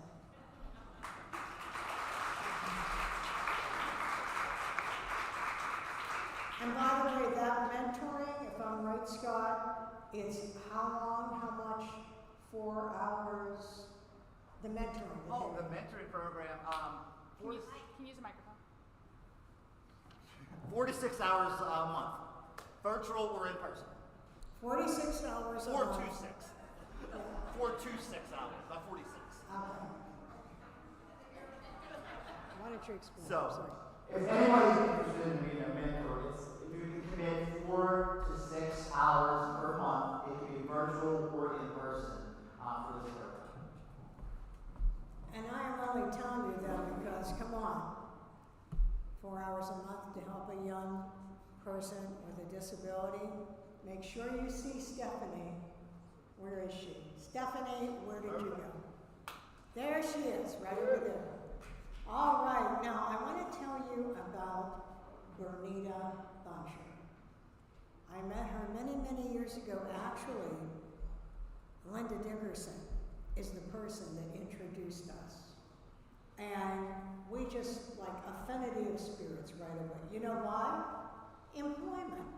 And by the way, that mentoring, if I'm right, Scott, it's how long, how much, 4 hours, the mentoring. Oh, the mentoring program. Can you use a microphone? 46 hours a month, virtual or in person. 46 hours a month. 426. 426 hours, not 46. Okay. Why don't you explain? So, Sorry. if anybody's interested in being a mentor, it's if you can commit 4 to 6 hours per month, it can be virtual or in person for this program. And I am only telling you a month to help a young person with a disability. Make sure you see Stephanie. Where is she? Stephanie, where did you go? There she is, right over there. All right, now I want to tell you about Bernita Buncher. I met her many, many years ago. Actually, Linda Dickerson is the person that introduced us. And we just like affinity of spirits right away. You know why? Employment.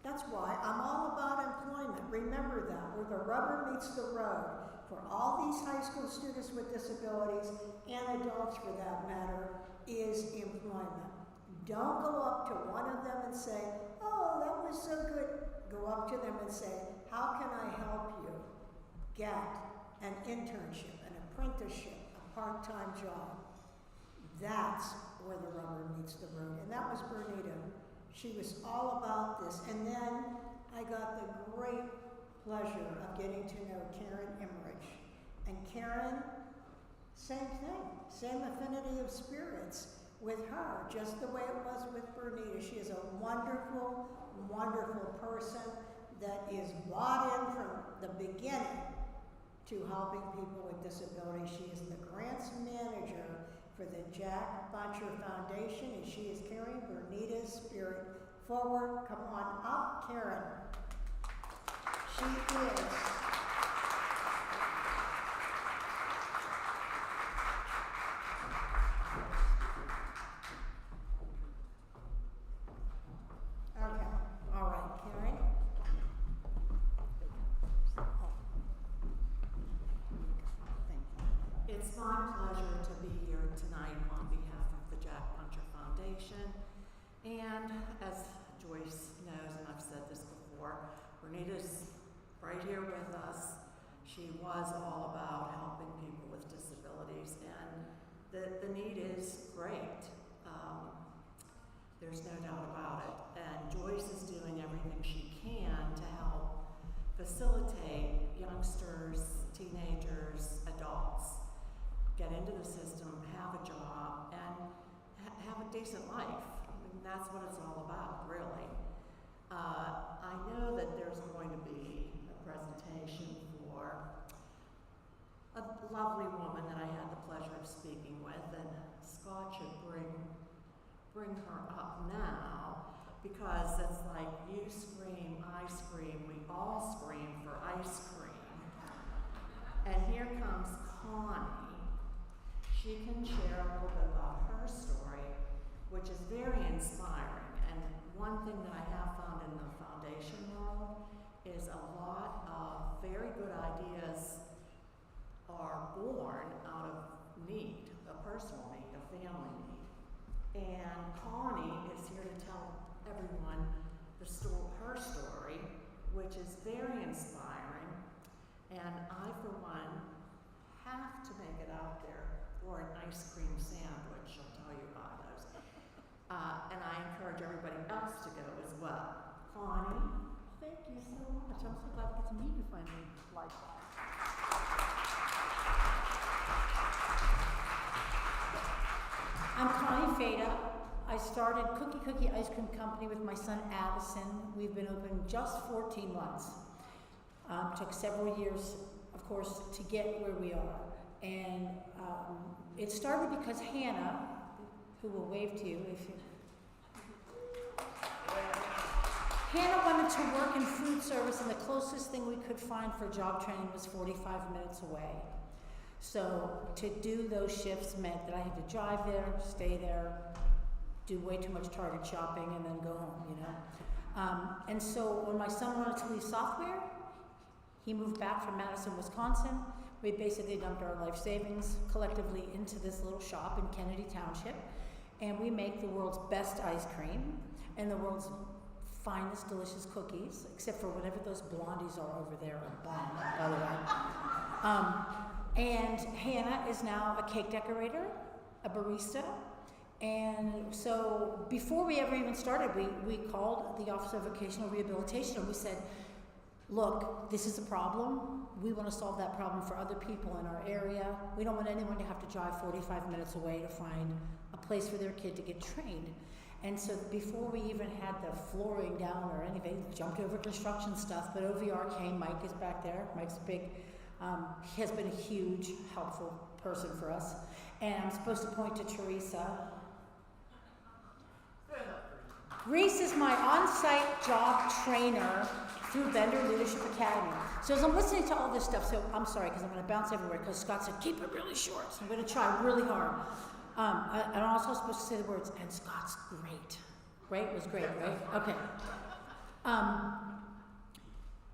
That's why I'm all about employment. Remember that, where the rubber meets the road for all these high school students with disabilities and adults for that matter is employment. Don't go up to one of them and say, oh, that was so good. Go up to them and say, how can I help you get an internship, an apprenticeship, a part-time job? That's where the rubber meets the road. And that was Bernita. She was all about this. And then I got the great pleasure of getting to know Karen Emmerich. And Karen, same thing, same affinity of spirits with her, just the way it was with Bernita. She is a wonderful, wonderful person that is bought in from the beginning to helping people with disabilities. She is the grants manager for the Jack Buncher Foundation, and she is carrying Bernita's spirit forward. Come on up, Karen. She is. Okay, all right, Karen. It's my pleasure to be here tonight on behalf of the Jack Buncher Foundation. And as Joyce knows, and I've said this before, Bernita's right here with us. She was all about helping people with disabilities, and the need is great. There's no doubt about it. And Joyce is doing everything she can to help facilitate youngsters, teenagers, adults get into the system, have a job, and have a decent life. I mean, that's what it's all about, really. I know that there's going to be a presentation for a lovely woman that I had the pleasure of speaking with, and Scott should bring her up now, because it's like you scream, I scream, we all scream for ice cream. And here comes Connie. She can share a little bit about her story, which is very inspiring. And one thing that I have found in the foundation world is a lot of very good ideas are born out of need, a personal need, a family need. And Connie is here to tell everyone her story, which is very inspiring. And I, for one, have to make it out there for an ice cream sandwich. I'll tell you about those. And I encourage everybody else to go as well. Connie, thank you so much. I'm so glad to get to meet you finally like that. I'm Connie Fada. I started Cookie Ice Cream Company with my son Addison. We've been open just 14 months. Took several years, of course, to get where we are. And it started because Hannah, who will wave to you if you... Hannah wanted to work in food service, and the closest thing we could find for job training was 45 minutes away. So to do those shifts meant that I had to drive there, stay there, do way too much Target shopping, and then go home, you know. And so when my son wanted to leave software, he moved back from Madison, Wisconsin. We basically dumped our life savings collectively into this little shop in Kennedy Township, and we make the world's best ice cream and the world's finest delicious cookies, except for whatever those blondies are over there are bomb, by the way. And Hannah is now a cake decorator, a barista, and so before we ever even started, we called the Office of Vocational Rehabilitation and we said, look, this is a problem. We want to solve that problem for other people in our area. We don't want anyone to have to drive 45 minutes away to find a place for their kid to get trained. And so before we even had the flooring down or anything, jumped over construction stuff, but OVR came, Mike is back there, Mike's big, he has been a huge, helpful person for us. And I'm supposed to point to Teresa. Reese is my on-site job trainer through Bender Leadership Academy. So as I'm listening to all this stuff, so I'm sorry because I'm going to bounce everywhere because Scott said, keep it really short. So I'm going to try really hard. I'm also supposed to say the words, and Scott's great. Right? It was great, right? Okay.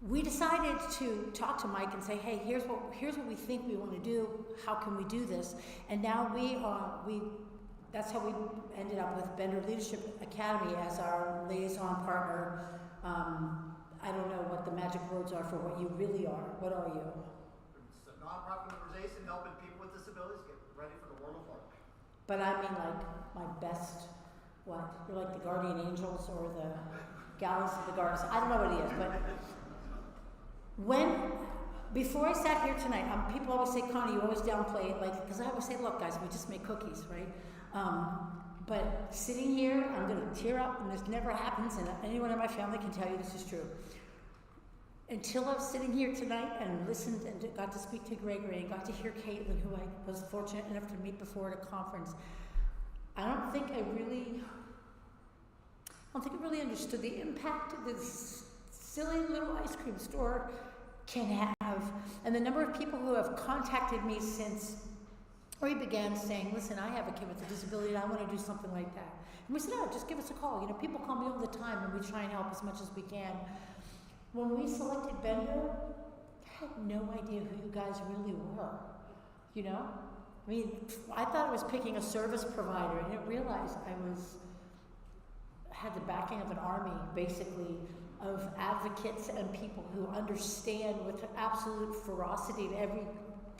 We decided to talk to Mike and say, hey, here's what we think we want to do. How can we do this? And now that's how we ended up with Bender Leadership Academy as our liaison partner. I don't know what the magic words are for what you really are. What are you? It's a nonprofit organization helping people with disabilities get ready for the world of work. But I mean like my best, what? You're like the guardian angels or the gallons of the gardens. I don't know what it is, but before I sat here tonight, people always say, Connie, you always downplay it, like, because I always say, look guys, we just make cookies, right? But sitting here, I'm going to tear up, and this never happens, and anyone in my family can tell you this is true. Until I was sitting here tonight and listened and got to speak to Gregory and got to hear Caitlin, who I was fortunate enough to meet before at a conference, I don't think I really understood the impact this silly little ice cream store can have, and the number of people who have contacted me since we began saying, listen, I have a kid with a disability and I want to do something like that. And we said, oh, just give us a call. You know, people call me all the time and we try and help as much as we can. When we selected Bender, I had no idea who you guys really were, you know? I mean, I thought I was picking a service provider. I didn't realize I had the backing of an army, basically, of advocates and people who understand with absolute ferocity in every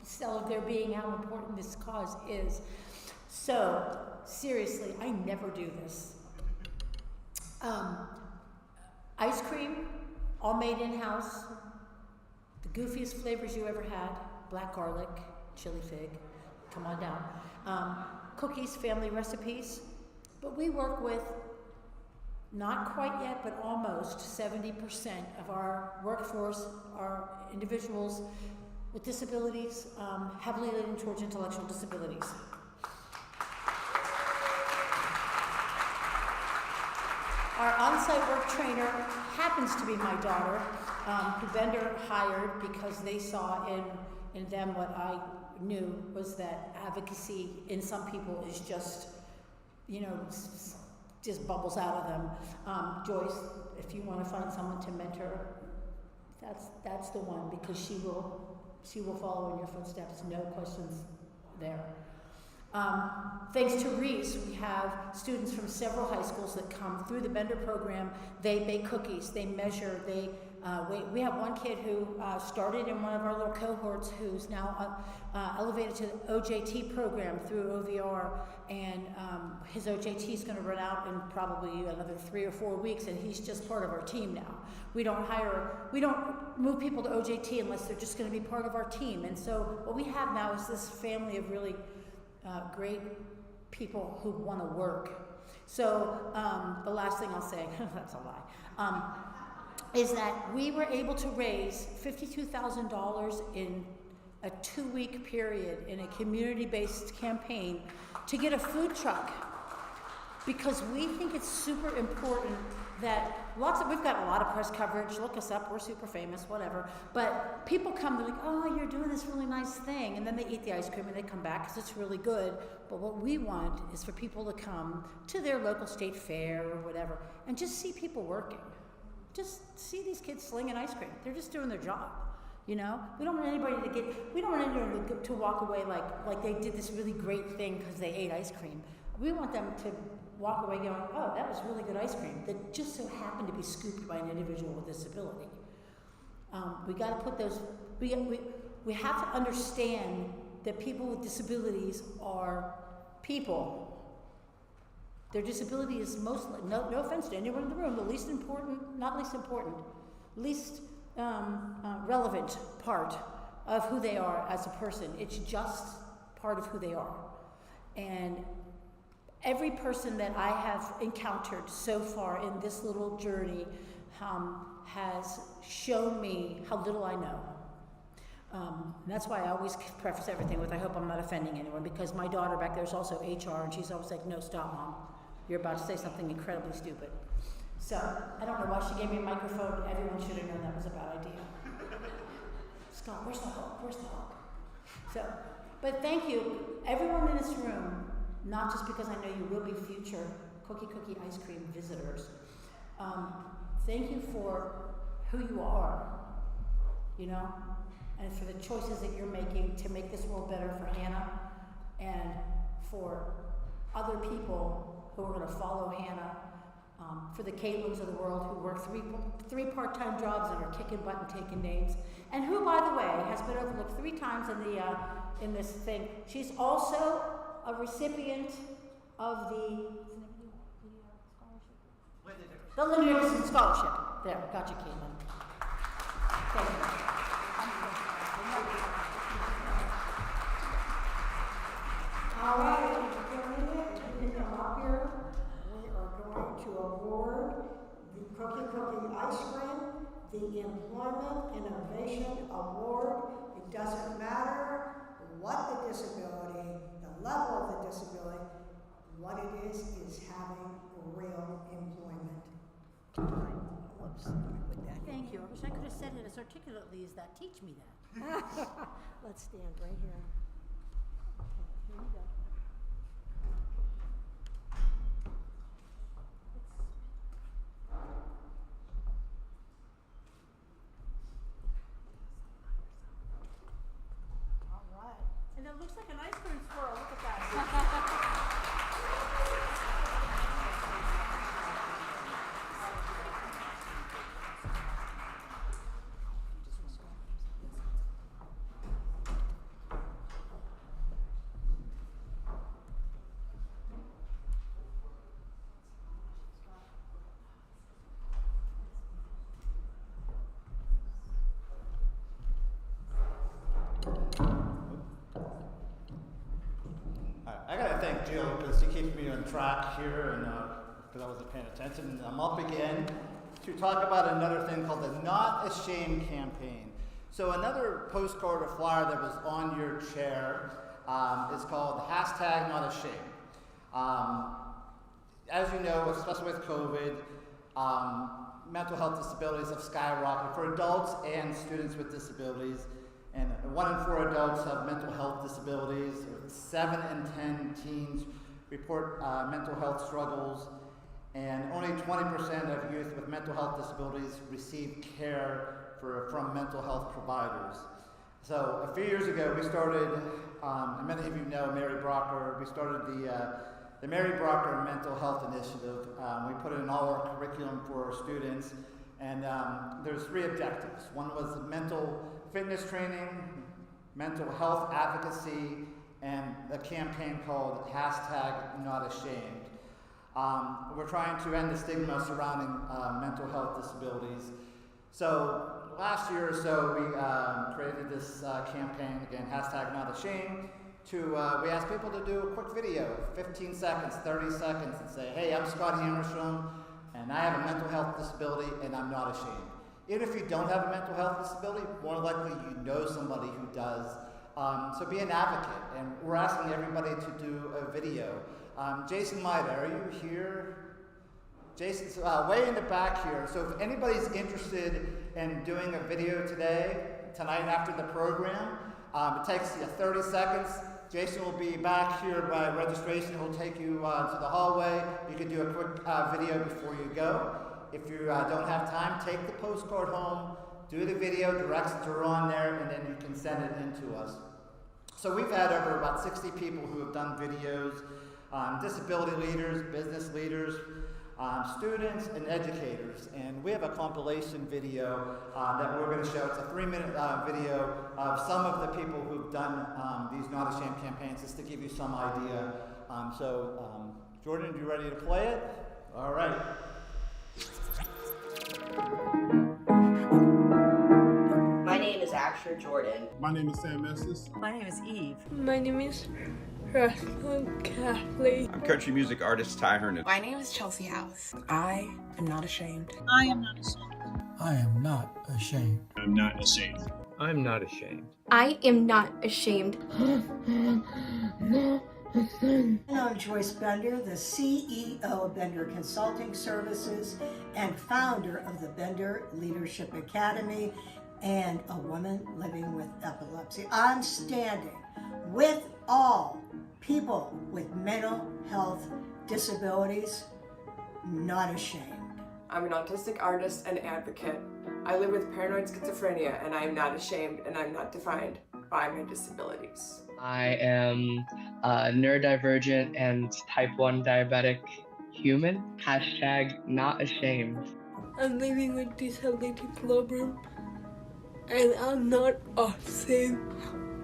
cell of their being how important this cause is. So, seriously, I never do this. Ice cream, all made in-house, the goofiest flavors you ever had, black garlic, chili fig, come on down. Cookies, family recipes, but we work with, not quite yet, but almost 70% of our workforce are individuals with disabilities, heavily leaning towards intellectual disabilities. Our on-site work trainer happens to be my daughter, who Bender hired because they saw in them what I knew was that advocacy in some people is just, you know, just bubbles out of them. Joyce, if you want to find someone to mentor, that's the one, because she will follow in your footsteps, no questions there. Thanks to Reese, we have students from several high schools that come through the Bender program. They bake cookies, they measure, we have one kid who started in one of our little cohorts who's now elevated to the OJT program through OVR, and his OJT is going to run out in probably another 3 or 4 weeks, and he's just part of our team now. We don't move people to OJT unless they're just going to be part of our team. And so what we have now is this family of really great people who want to work. So the last thing I'll say, that's a lie, is that we were able to raise $52,000 in a 2-week period in a community-based campaign to get a food truck, because we think it's super important that we've got a lot of press coverage, look us up, we're super famous, whatever, but people come, they're like, oh, you're doing this really nice thing, and then they eat the ice cream and they come back because it's really good. But what we want is for people to come to their local state fair or whatever and just see people working. Just see these kids slinging ice cream. They're just doing their job, you know? We don't want anybody to walk away like they did this really great thing because they ate ice cream. We want them to walk away going, oh, that was really good ice cream that just so happened to be scooped by an individual with disability. We got to put those, we have to understand that people with disabilities are people. Their disability is mostly, no offense to anyone in the room, the least important, not least important, least relevant part of who they are as a person. It's just part of who they are. And every person that I have encountered so far in this little journey has shown me how little I know. And that's why I always preface everything with, I hope I'm not offending anyone, because my daughter back there is also HR, and she's always like, no, stop, Mom. You're about to say something incredibly stupid. So, I don't know why she gave me a microphone. Everyone should have known that was a bad idea. Scott, where's the hook? Where's the hook? So, but thank you, everyone in this room, not just because I know you will be future Cookie Ice Cream visitors. Thank you for who you are, you know, and for the choices that you're making to make this world better for Hannah and for other people who are going to follow Hannah, for the Caitlins of the world who work three part-time jobs and are kicking butt and taking names, and who, by the way, has been overlooked 3 times in this thing. She's also a recipient of the Linda Dickerson Scholarship. There, got you, Caitlin. Thank you. All right, you can come up here. We are going to award the Cookie Ice Cream, the Employment Innovation Award. It doesn't matter what the disability, the level of the disability, what it is having real employment. Whoops. Thank you. I wish I could have said it as articulately as that. Teach me that. Let's stand right here. Okay, here you go. All right. And it looks like an ice cream swirl. Look at that. I gotta thank Jill because she keeps me on track here, and because I wasn't paying attention. And I'm up again to talk about another thing called the Not Ashamed campaign. So another postcard or flyer that was on your chair is called #NotAshamed. As you know, especially with COVID, mental health disabilities have skyrocketed for adults and students with disabilities. And 1 in 4 adults have mental health disabilities. 7 in 10 teens report mental health struggles. And only 20% of youth with mental health disabilities receive care from mental health providers. So a few years ago, we started, and many of you know Mary Brocker, we started the Mary Brocker Mental Health Initiative. We put it in all our curriculum for our students. And there's 3 objectives. One was mental fitness training, mental health advocacy, and a campaign called #NotAshamed. We're trying to end the stigma surrounding mental health disabilities. So last year or so, we created this campaign, again, #NotAshamed, we asked people to do a quick video, 15 seconds, 30 seconds, and say, hey, I'm Scott Hammerstrom, and I have a mental health disability, and I'm not ashamed. Even if you don't have a mental health disability, more likely you know somebody who does. So be an advocate, and we're asking everybody to do a video. Jason Maida, are you here? Jason's way in the back here. So if anybody's interested in doing a video tonight after the program, it takes you 30 seconds. Jason will be back here by registration. He'll take you to the hallway. You can do a quick video before you go. If you don't have time, take the postcard home, do the video, directions are on there, and then you can send it in to us. So we've had over about 60 people who have done videos, disability leaders, business leaders, students, and educators. And we have a compilation video that we're going to show. It's a 3-minute video of some of the people who've done these Not Ashamed campaigns, just to give you some idea. Jordan, you ready to play it? All right. My name is Asher Jordan. My name is Sam Estes. My name is Eve. My name is I'm Kathleen. I'm country music artist Ty Hernan. My name is Chelsea House. I am not ashamed. I am not ashamed. I am not ashamed. I'm not ashamed. I'm not ashamed. I am not ashamed. I'm Joyce Bender, the CEO of Bender Consulting Services and founder of the Bender Leadership Academy and a woman living with epilepsy. I'm standing with all people with mental health disabilities, not ashamed. I'm an autistic artist and advocate. I live with paranoid schizophrenia, and I am not ashamed, and I'm not defined by my disabilities. I am neurodivergent and type 1 diabetic human. # not ashamed. I'm living with disability problem, and I'm not ashamed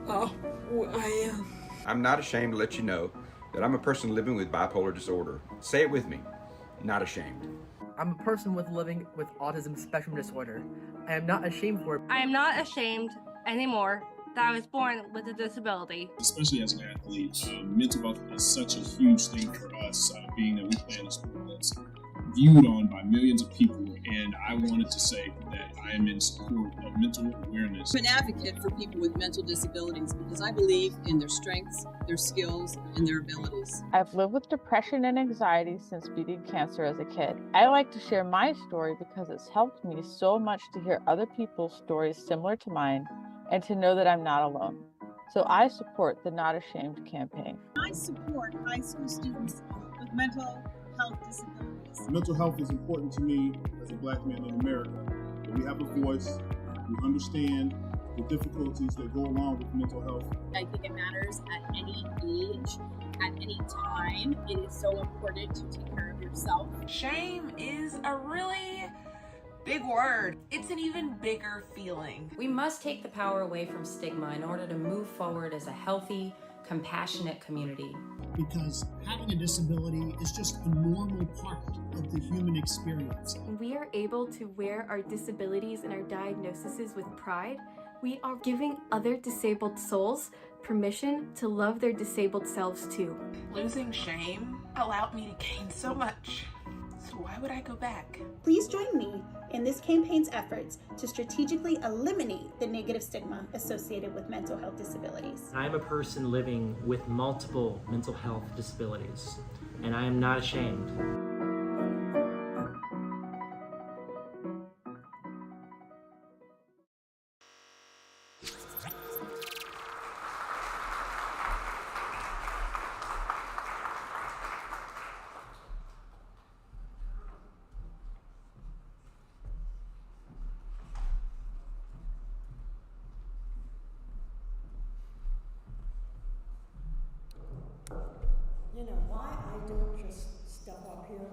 of who I am. I'm not ashamed to let you know that I'm a person living with bipolar disorder. Say it with me. Not ashamed. I'm a person living with autism spectrum disorder. I am not ashamed for it. I am not ashamed anymore that I was born with a disability. Especially as an athlete, mental health is such a huge thing for us, being that we play in a sport that's viewed on by millions of people, and I wanted to say that I am in support of mental awareness. I'm an advocate for people with mental disabilities because I believe in their strengths, their skills, and their abilities. I've lived with depression and anxiety since beating cancer as a kid. I like to share my story because it's helped me so much to hear other people's stories similar to mine and to know that I'm not alone. So I support the Not Ashamed campaign. I support high school students with mental health disabilities. Mental health is important to me as a Black man in America. That we have a voice, we understand the difficulties that go along with mental health. I think it matters at any age, at any time. It is so important to take care of yourself. Shame is a really big word. It's an even bigger feeling. We must take the power away from stigma in order to move forward as a healthy, compassionate community. Because having a disability is just a normal part of the human experience. When we are able to wear our disabilities and our diagnoses with pride, we are giving other disabled souls permission to love their disabled selves too. Losing shame allowed me to gain so much. So why would I go back? Please join me in this campaign's efforts to strategically eliminate the negative stigma associated with mental health disabilities. I am a person living with multiple mental health disabilities, and I am not ashamed. You know, why I don't just step up here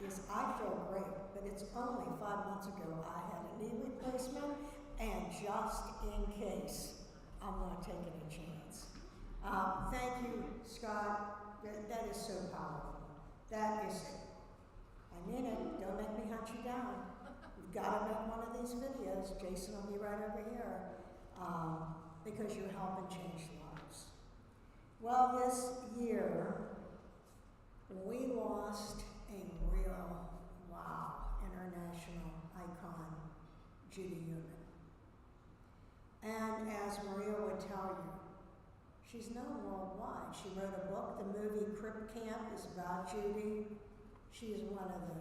is I feel great, but it's only 5 months ago I had a knee replacement, and just in case, I'm not taking a chance. Thank you, Scott. That is so powerful. That is, I mean it, don't make me hunt you down. You've got to make one of these videos. Jason will be right over here, because you're helping change lives. Well, this year, we lost a real, international icon, Judy Newman. And as Maria would tell you, she's known worldwide. She wrote a book, the movie Crip Camp is about Judy. She is one of the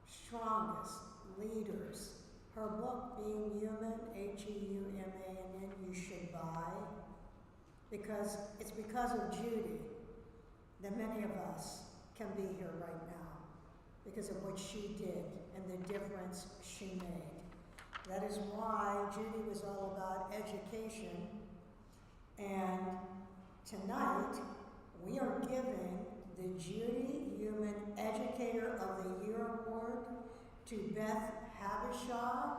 strongest leaders. Her book, Being Human, H-E-U-M-A-N-N, you should buy. Because it's because of Judy that many of us can be here right now, because of what she did and the difference she made. That is why Judy was all about education, and tonight we are giving the Judy Human Educator of the Year Award to Beth Habishaw,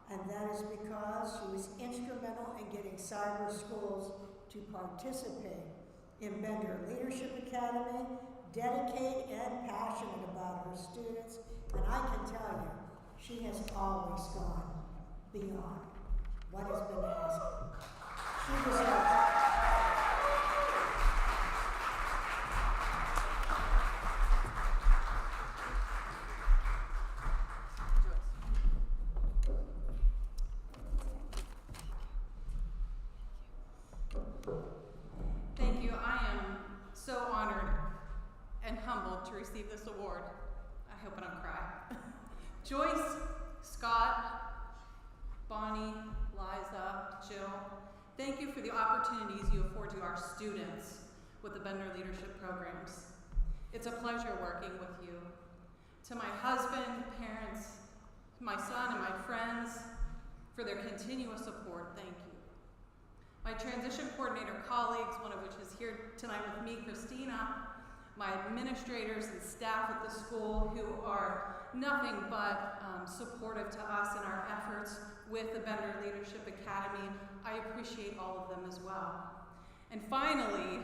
and that is because she was instrumental in getting cyber schools to participate in Bender Leadership Academy, dedicated and passionate about her students, and I can tell you, she has always gone beyond what has been asked. She deserves it. Thank you. I am so honored and humbled to receive this award. I hope I don't cry. Joyce, Scott, Bonnie, Liza, Jill, thank you for the opportunities you afford to our students with the Bender Leadership Programs. It's a pleasure working with you. To my husband, parents, my son, and my friends, for their continuous support, thank you. My transition coordinator colleagues, one of which is here tonight with me, Christina, my administrators and staff at the school who are nothing but supportive to us in our efforts with the Bender Leadership Academy. I appreciate all of them as well. And finally,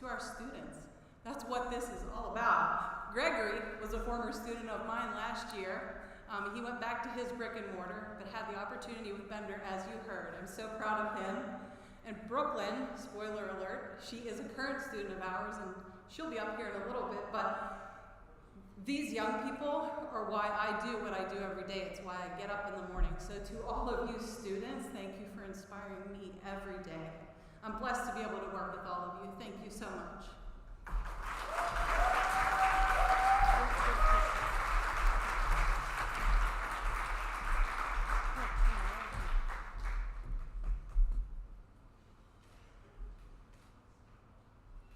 to our students. That's what this is all about. Gregory was a former student of mine last year. He went back to his brick and mortar, but had the opportunity with Bender, as you heard. I'm so proud of him. And Brooklyn, spoiler alert, she is a current student of ours, and she'll be up here in a little bit, but these young people are why I do what I do every day. It's why I get up in the morning. So to all of you students, thank you for inspiring me every day. I'm blessed to be able to work with all of you. Thank you so much.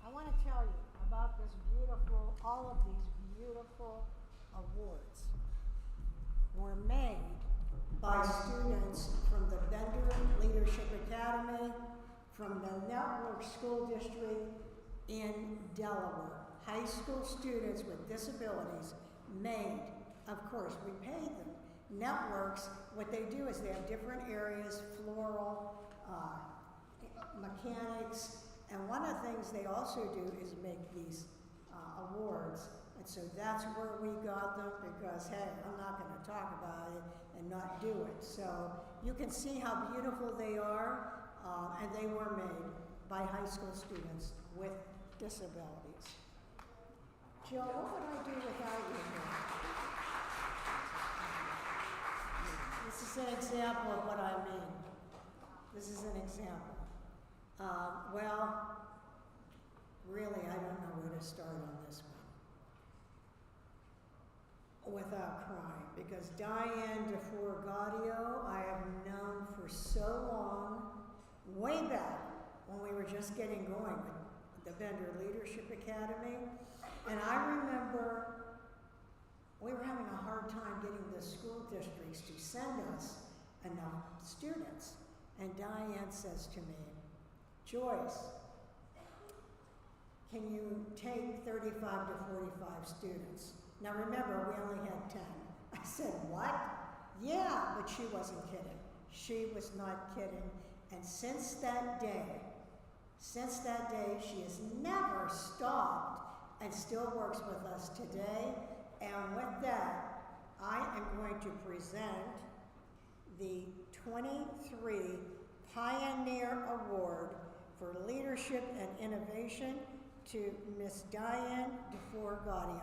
I want to tell you about all of these beautiful awards were made by students from the Bender Leadership Academy, from the Network School District in Delaware. High school students with disabilities made, of course, we paid them. Networks, what they do is they have different areas, floral, mechanics, and one of the things they also do is make these awards. And so that's where we got them because, hey, I'm not going to talk about it and not do it. So you can see how beautiful they are, and they were made by high school students with disabilities. Jill, what would I do without you here? This is an example of what I mean. This is an example. Well, really, I don't know where to start on this one without crying, because Diane DeForgadio I have known for so long, way back when we were just getting going with the Bender Leadership Academy, and I remember we were having a hard time getting the school districts to send us enough students, and Diane says to me, Joyce, can you take 35 to 45 students? Now remember, we only had 10. I said, what? Yeah, but she wasn't kidding. She was not kidding. And since that day, she has never stopped and still works with us today. And with that, I am going to present the 23 Pioneer Award for Leadership and Innovation to Miss Diane DeForgadio.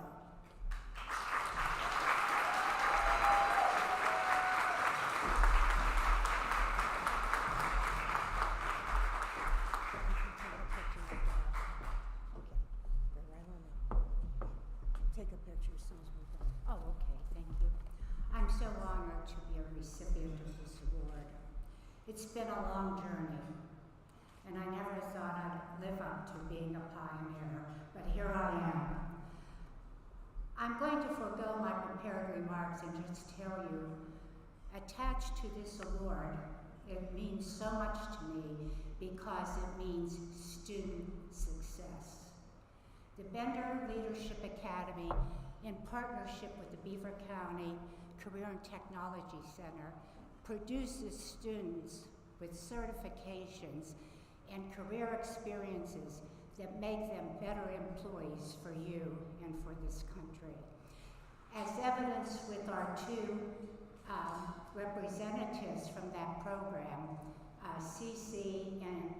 Take a picture as soon as we're done. Oh, okay, thank you. I'm so honored to be a recipient of this award. It's been a long journey, and I never thought I'd live up to being a pioneer, but here I am. I'm going to forego my prepared remarks and just tell you, attached to this award, it means so much to me because it means student success. The Bender Leadership Academy, in partnership with the Beaver County Career and Technology Center, produces students with certifications and career experiences that make them better employees for you and for this country. As evidenced with our two representatives from that program, Cece and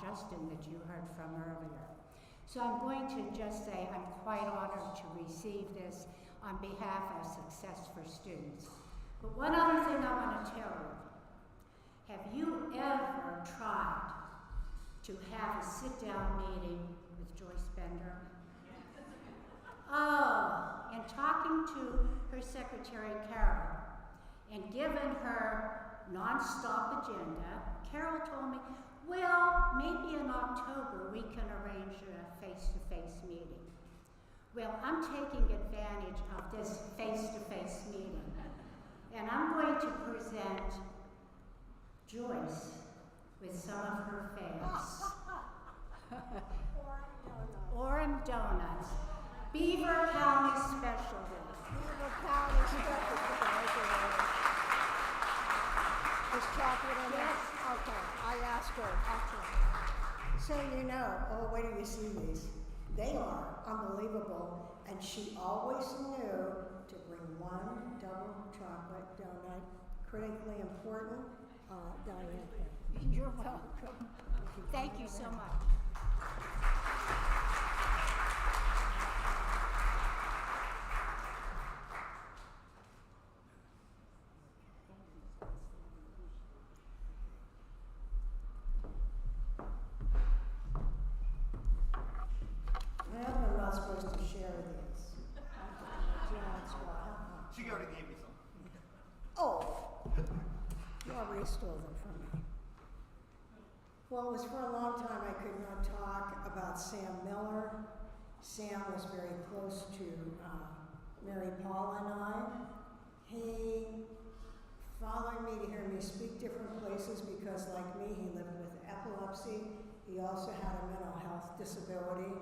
Justin that you heard from earlier. So I'm going to just say I'm quite honored to receive this on behalf of Success for Students. But one other thing I want to tell you, have you ever tried to have a sit-down meeting with Joyce Bender. Oh, and talking to her secretary, Carol, and given her non-stop agenda, Carol told me, well, maybe in October we can arrange a face-to-face meeting. Well, I'm taking advantage of this face-to-face meeting, and I'm going to present Joyce with some of her faves. Orem Donuts, Beaver County Specialty. Beaver County Specialty. Is chocolate in Yes. it? Okay, I asked her. So you know, oh, wait till you see these. They are unbelievable, and she always knew to bring one double chocolate donut. Critically important. Diane. You're welcome. Thank you so much. Well, I'm not supposed to share these. She already gave me some. Oh, you already stole them from me. Well, it was for a long time I could not talk about Sam Miller. Sam was very close to Mary Paul and I. He followed me to hear me speak different places because, like me, he lived with epilepsy. He also had a mental health disability.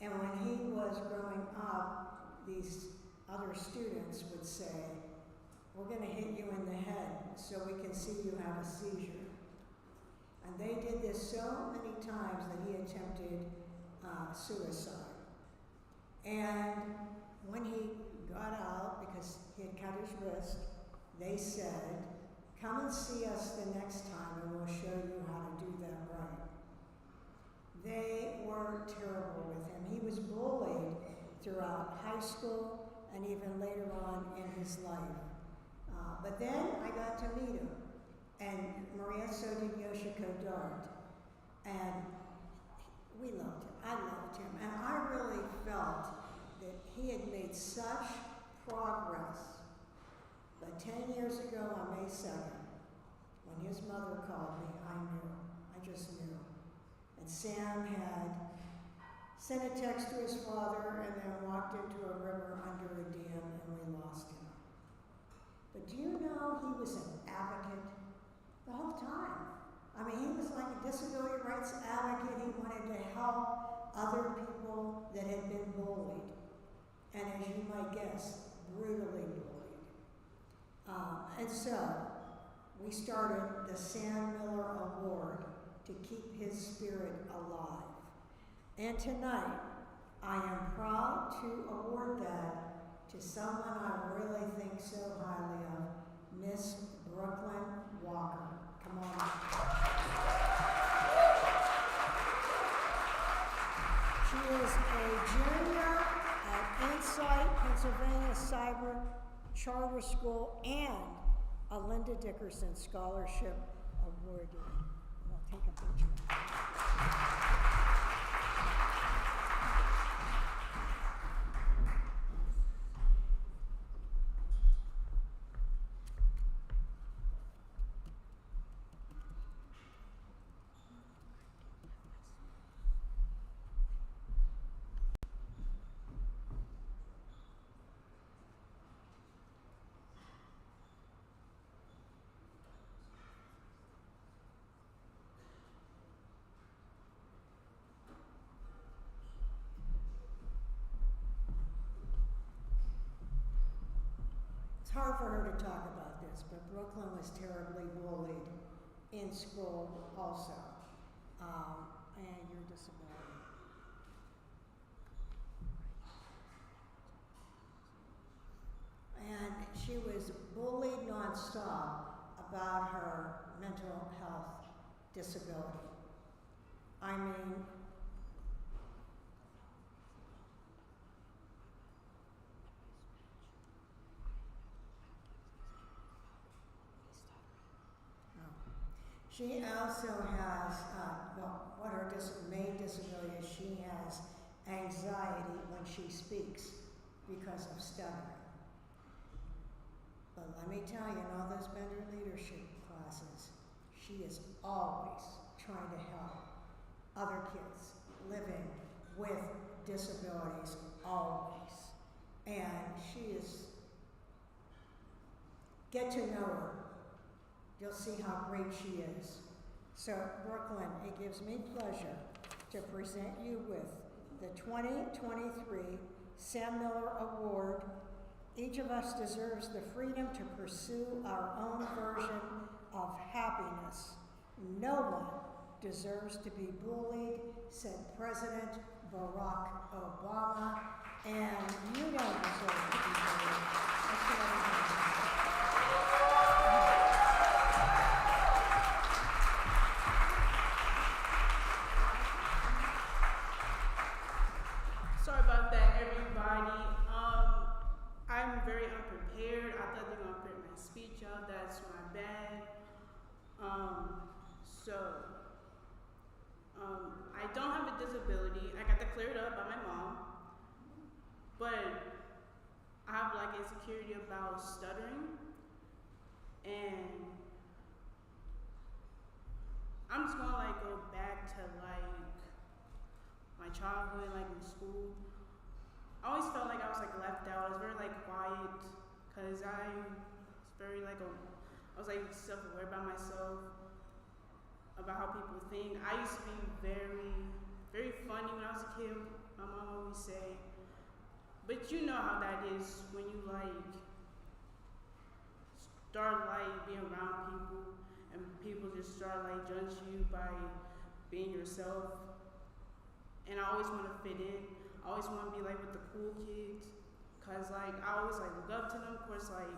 And when he was growing up, these other students would say, we're going to hit you in the head so we can see you have a seizure. And they did this so many times that he attempted suicide. And when he got out, because he had cut his wrist, they said, come and see us the next time and we'll show you how to do that right. They were terrible with him. He was bullied throughout high school and even later on in his life. But then I got to meet him. And Maria, so did Yoshiko Dart. And we loved him. I loved him. And I really felt that he had made such progress. But 10 years ago on May 2nd, when his mother called me, I knew. I just knew. And Sam had sent a text to his father and then walked into a river under a dam and we lost him. But do you know he was an advocate the whole time? I mean, he was like a disability rights advocate. He wanted to help other people that had been bullied. And as you might guess, brutally bullied. And so, we started the Sam Miller Award to keep his spirit alive. And tonight, I am proud to award that to someone I really think so highly of, Miss Brooklyn Walker. Come on. She is a junior at Insight, Pennsylvania Cyber Charter School and a Linda Dickerson Scholarship Awardee. I'll take a picture. It's hard for her to talk about this, but Brooklyn was terribly bullied in school also, and your disability. And she was bullied nonstop about her mental health disability. I mean, she also has, well, she speaks because of stuttering. But let me tell you, in all those Bender leadership classes, she is always trying to help other kids living with disabilities, always. And she is, get to know her. You'll see how great she is. So, Brooklyn, it gives me pleasure to present you with the 2023 Sam Miller Award. Each of us deserves the freedom to pursue our own version of happiness. No one deserves to be bullied, said President Barack Obama, and you don't deserve to be bullied. That's what everybody Sorry about that, everybody. I'm very unprepared. I thought they were gonna print my speech out. That's my bad. I don't have a disability. I got that cleared up by my mom, but I have like insecurity about stuttering, and I'm just gonna like go back to like my childhood, like in school. I always felt like I was like left out. I was very like quiet because I was very like I was like self-aware about myself, about how people think. I used to be very, very funny when I was a kid. My mom always say, but you know how that is when you like start like being around people and people just start like judge you by being yourself. And I always want to fit in. I always want to be like with the cool kids, cause like I always like look up to them. Of course, like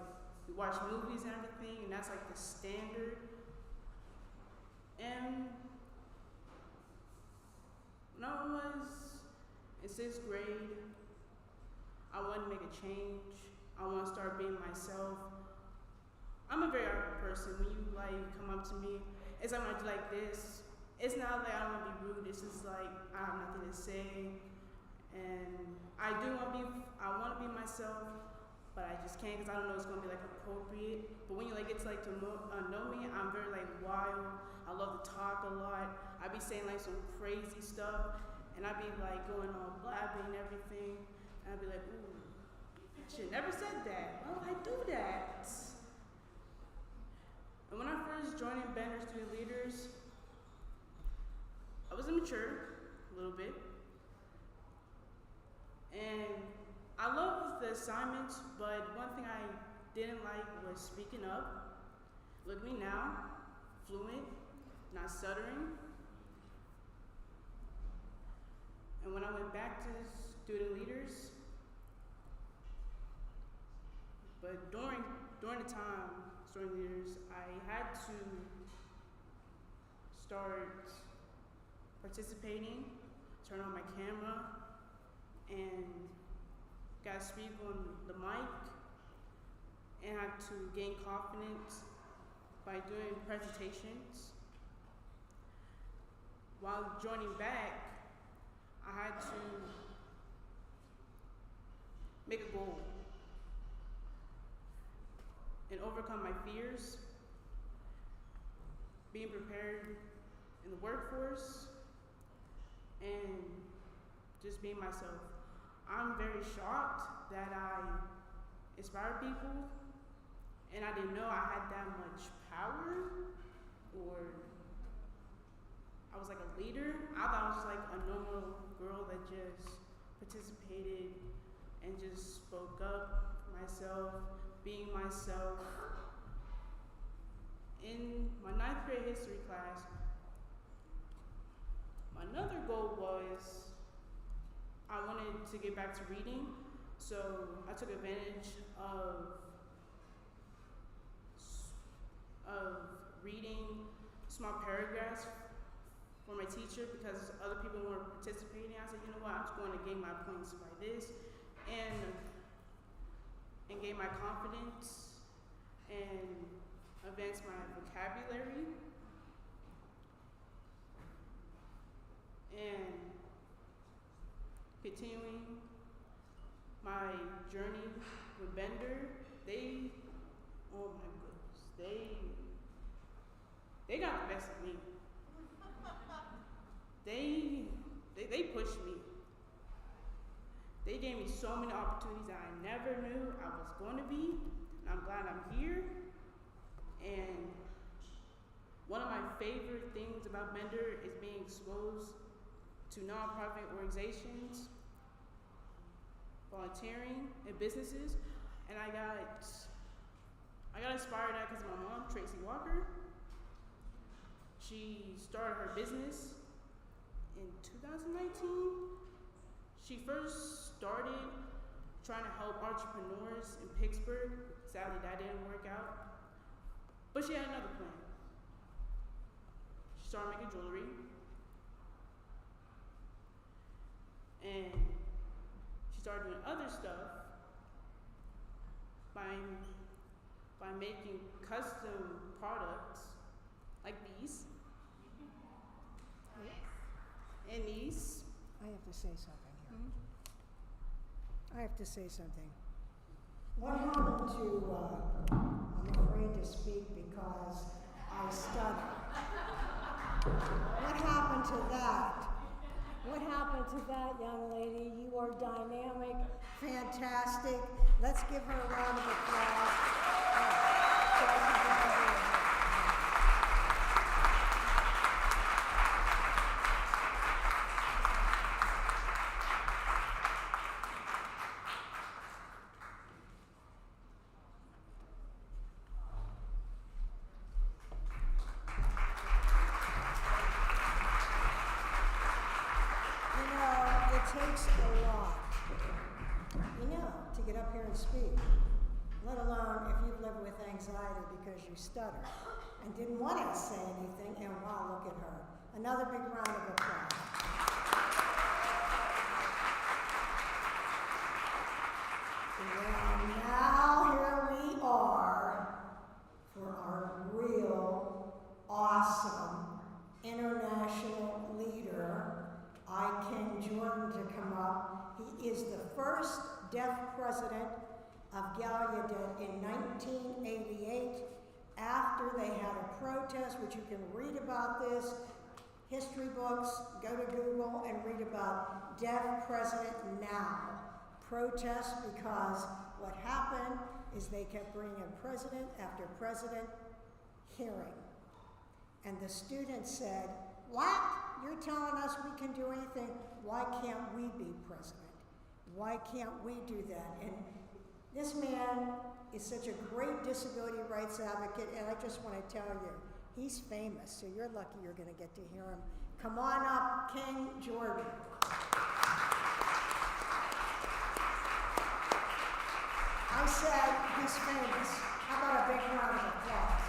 we watch movies and everything, and that's like the standard. And when I was in 6th grade, I wanted to make a change. I want to start being myself. I'm a very awkward person. When you like come up to me, it's like when I do like this. It's not like I don't want to be rude. It's just like I have nothing to say, and I want to be myself, but I just can't because I don't know it's gonna be like appropriate. But when you like get to like to know me, I'm very like wild. I love to talk a lot. I be saying like some crazy stuff, and I be like going all blabbing and everything, and I be like, ooh, I should never said that. Why would I do that? And when I first joined in Bender Student Leaders, I was immature a little bit, and I loved the assignments, but one thing I didn't like was speaking up. Look at me now, fluent, not stuttering. And when I went back to student leaders, but during the time, student leaders, I had to start participating, turn on my camera, and got to speak on the mic, and had to gain confidence by doing presentations. While joining back, I had to make a goal and overcome my fears, being prepared in the workforce, and just being myself. I'm very shocked that I inspire people, and I didn't know I had that much power, or I was like a leader. I thought I was like a normal girl that just participated and just spoke up for myself, being myself. In my 9th grade history class, another goal was I wanted to get back to reading, so I took advantage of reading small paragraphs for my teacher because other people weren't participating. I said, you know what, I'm just going to gain my points by this and gain my confidence and advance my vocabulary. And continuing my journey with Bender, oh my goodness, they got the best of me. They pushed me. They gave me so many opportunities that I never knew I was going to be, and I'm glad I'm here. And one of my favorite things about Bender is being exposed to nonprofit organizations, volunteering, and businesses. And I got inspired that because of my mom, Tracy Walker. She started her business in 2019. She first started trying to help entrepreneurs in Pittsburgh. Sadly, that didn't work out. But she had another plan. She started making jewelry. And she started doing other stuff by making custom products like these and these. I have to say something here. I have to say something. What happened to, I'm afraid to speak because I stutter. What happened to that? What happened to that, young lady? You are dynamic, fantastic. Let's give her a round of applause. Takes a lot, to get up here and speak, let alone if you've lived with anxiety because you stutter and didn't want to say anything, and wow, look at her. Another big round of applause. Well, now here we are for our real awesome international leader, King Jordan, to come up. He is the first deaf president of Gallaudet in 1988 after they had a protest, which you can read about this, history books, go to Google and read about Deaf President Now. Protest because what happened is they kept bringing president after president hearing. And the students said, what? You're telling us we can do anything. Why can't we be president? Why can't we do that? And this man is such a great disability rights advocate, and I just want to tell you, he's famous, so you're lucky you're going to get to hear him. Come on up, King Jordan. I said he's famous. How about a big round of applause?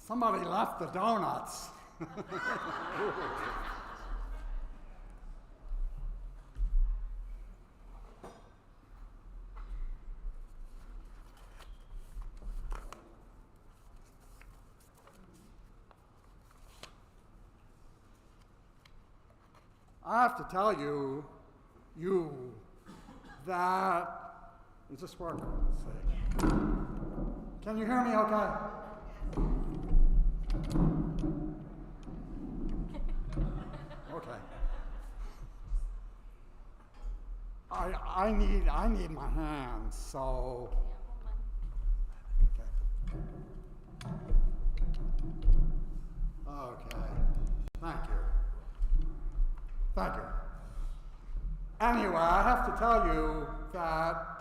Somebody left the donuts. I have to tell you that, is this working? Let's see. Can you hear me okay? Okay. I need my hands, so. Okay. Thank you. Thank you. Anyway, I have to tell you that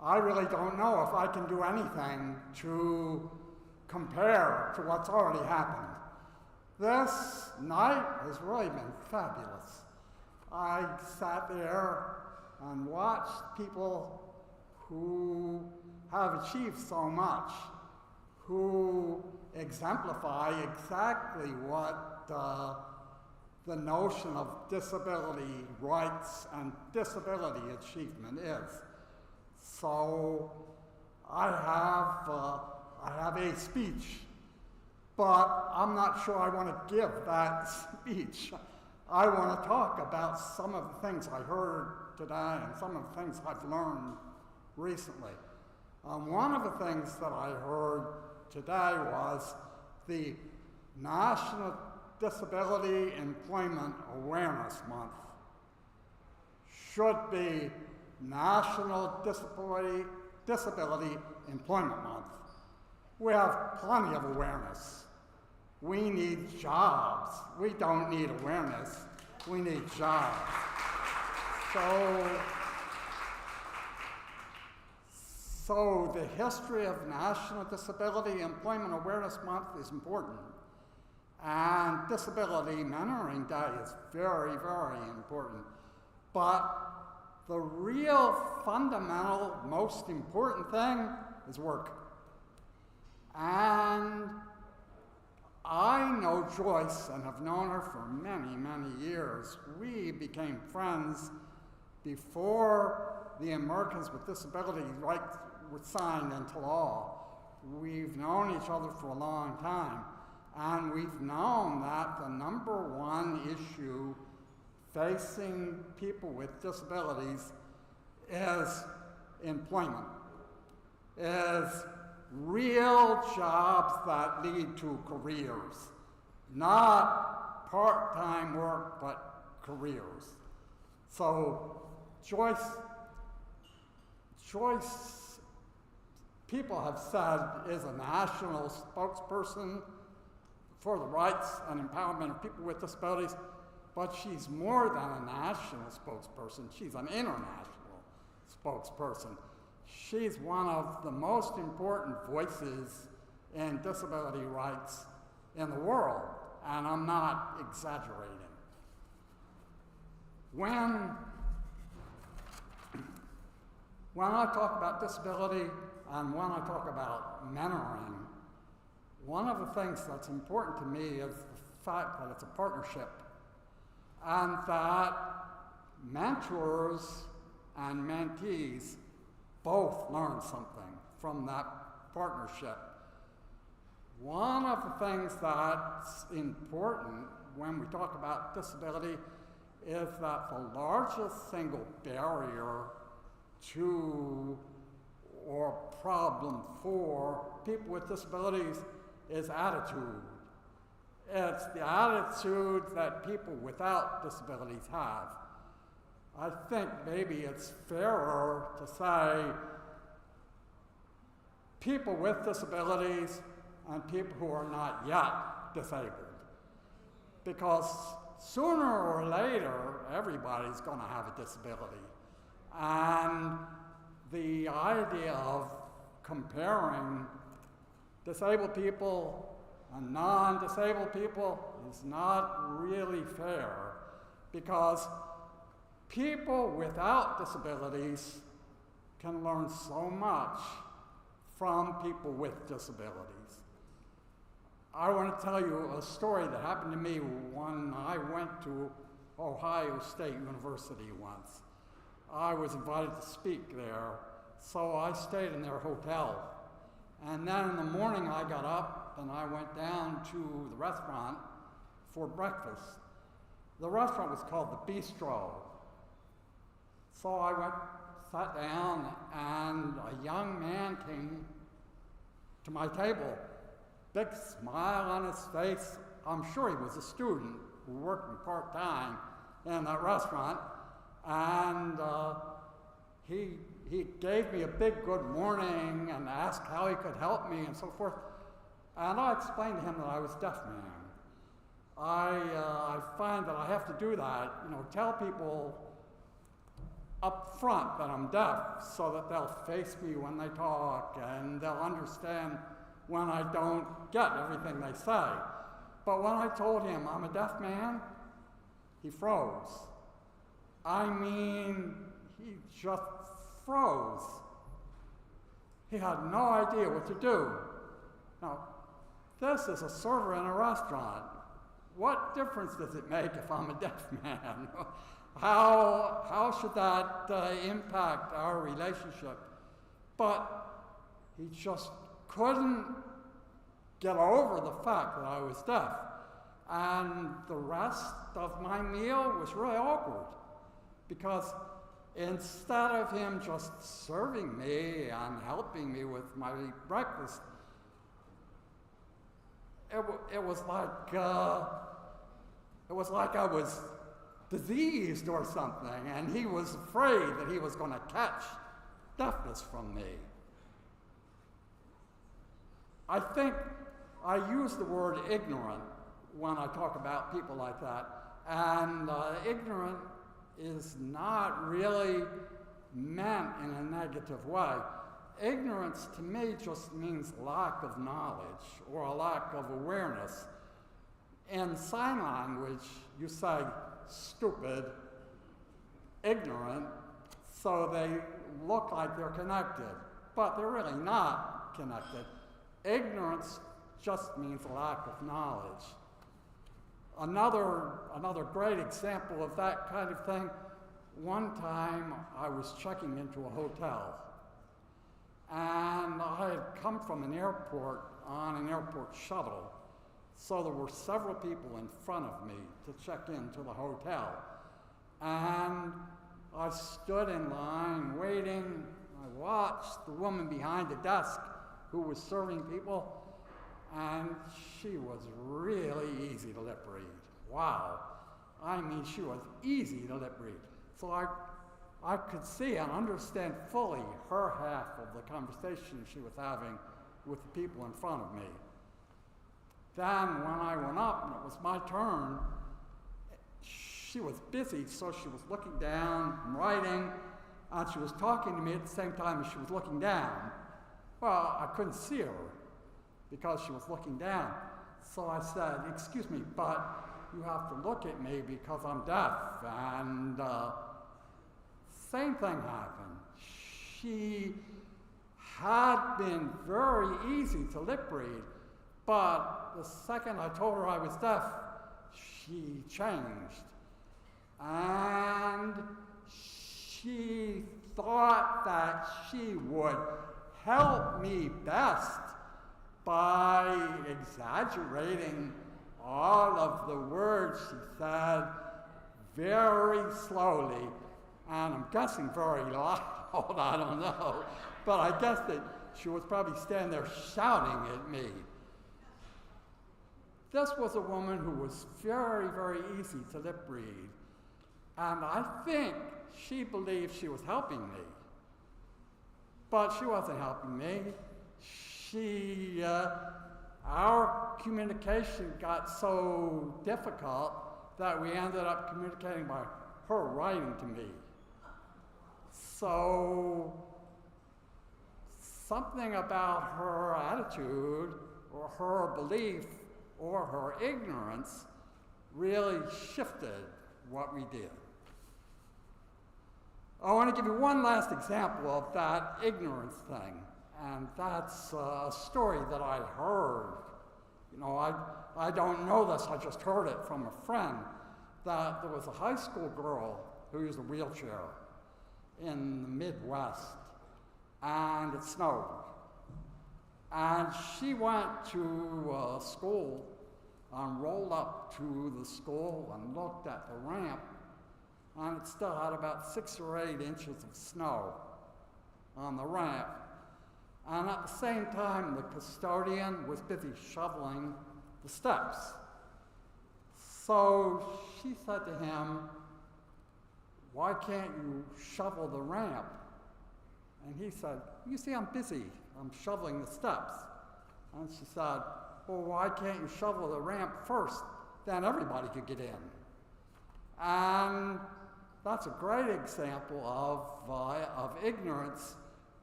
I really don't know if I can do anything to compare to what's already happened. This night has really been fabulous. I sat there and watched people who have achieved so much, who exemplify exactly what the notion of disability rights and disability achievement is. So I have a speech, but I'm not sure I want to give that speech. I want to talk about some of the things I heard today and some of the things I've learned recently. One of the things that I heard today was the National Disability Employment Awareness Month should be National Disability Employment Month. We have plenty of awareness. We need jobs. We don't need awareness. We need jobs. So the history of National Disability Employment Awareness Month is important. And Disability Mentoring Day is very, very important. But the real fundamental, most important thing is work. And I know Joyce and have known her for many, many years. We became friends before the Americans with Disability Rights were signed into law. We've known each other for a long time, and we've known that the number one issue facing people with disabilities is employment, is real jobs that lead to careers, not part-time work, but careers. So Joyce, people have said, is a national spokesperson for the rights and empowerment of people with disabilities, but she's more than a national spokesperson. She's an international spokesperson. She's one of the most important voices in disability rights in the world, and I'm not exaggerating. When I talk about disability and when I talk about mentoring, one of the things that's important to me is the fact that it's a partnership and that mentors and mentees both learn something from that partnership. One of the things that's important when we talk about disability is that the largest single barrier to or problem for people with disabilities is attitude. It's the attitude that people without disabilities have. I think maybe it's fairer to say people with disabilities and people who are not yet disabled. Because sooner or later, everybody's going to have a disability. And the idea of comparing disabled people and non-disabled people is not really fair, because people without disabilities can learn so much from people with disabilities. I want to tell you a story that happened to me when I went to Ohio State University once. I was invited to speak there, so I stayed in their hotel. And then in the morning I got up and I went down to the restaurant for breakfast. The restaurant was called the Bistro. So I went, sat down, and a young man came to my table. Big smile on his face. I'm sure he was a student working part-time in that restaurant. And he gave me a big good morning and asked how he could help me and so forth. And I explained to him that I was a deaf man. I find that I have to do that, tell people up front that I'm deaf so that they'll face me when they talk and they'll understand when I don't get everything they say. But when I told him I'm a deaf man, he froze. I mean, he just froze. He had no idea what to do. Now, this is a server in a restaurant. What difference does it make if I'm a deaf man? How should that impact our relationship? But he just couldn't get over the fact that I was deaf. And the rest of my meal was really awkward because instead of him just serving me and helping me with my breakfast, it was like I was diseased or something, and he was afraid that he was going to catch deafness from me. I think I use the word ignorant when I talk about people like that, and ignorant is not really meant in a negative way. Ignorance to me just means lack of knowledge or a lack of awareness. In sign language, you say stupid, ignorant, so they look like they're connected, but they're really not connected. Ignorance just means a lack of knowledge. Another great example of that kind of thing, one time I was checking into a hotel, and I had come from an airport on an airport shuttle, so there were several people in front of me to check into the hotel. And I stood in line waiting. I watched the woman behind the desk who was serving people, and she was really easy to lip read. Wow. I mean, she was easy to lip read. So I could see and understand fully her half of the conversation she was having with the people in front of me. Then when I went up and it was my turn, she was busy, so she was looking down and writing, and she was talking to me at the same time as she was looking down. Well, I couldn't see her because she was looking down. So I said, "Excuse me, but you have to look at me because I'm deaf." And same thing happened. She had been very easy to lip read, but the second I told her I was deaf, she changed. And she thought that she would help me best by exaggerating all of the words she said very slowly, and I'm guessing very loud, I don't know, but I guess that she was probably standing there shouting at me. This was a woman who was very, very easy to lip read, and I think she believed she was helping me. But she wasn't helping me. Our communication got so difficult that we ended up communicating by her writing to me. So something about her attitude or her belief or her ignorance really shifted what we did. I want to give you one last example of that ignorance thing, and that's a story that I heard. You know, I don't know this, I just heard it from a friend, that there was a high school girl who used a wheelchair in the Midwest, and it snowed. And she went to school and rolled up to the school and looked at the ramp, and it still had about 6 or 8 inches of snow on the ramp. And at the same time, the custodian was busy shoveling the steps. So she said to him, "Why can't you shovel the ramp?" And he said, "You see, I'm busy. I'm shoveling the steps." And she said, "Well, why can't you shovel the ramp first? Then everybody could get in." And that's a great example of ignorance,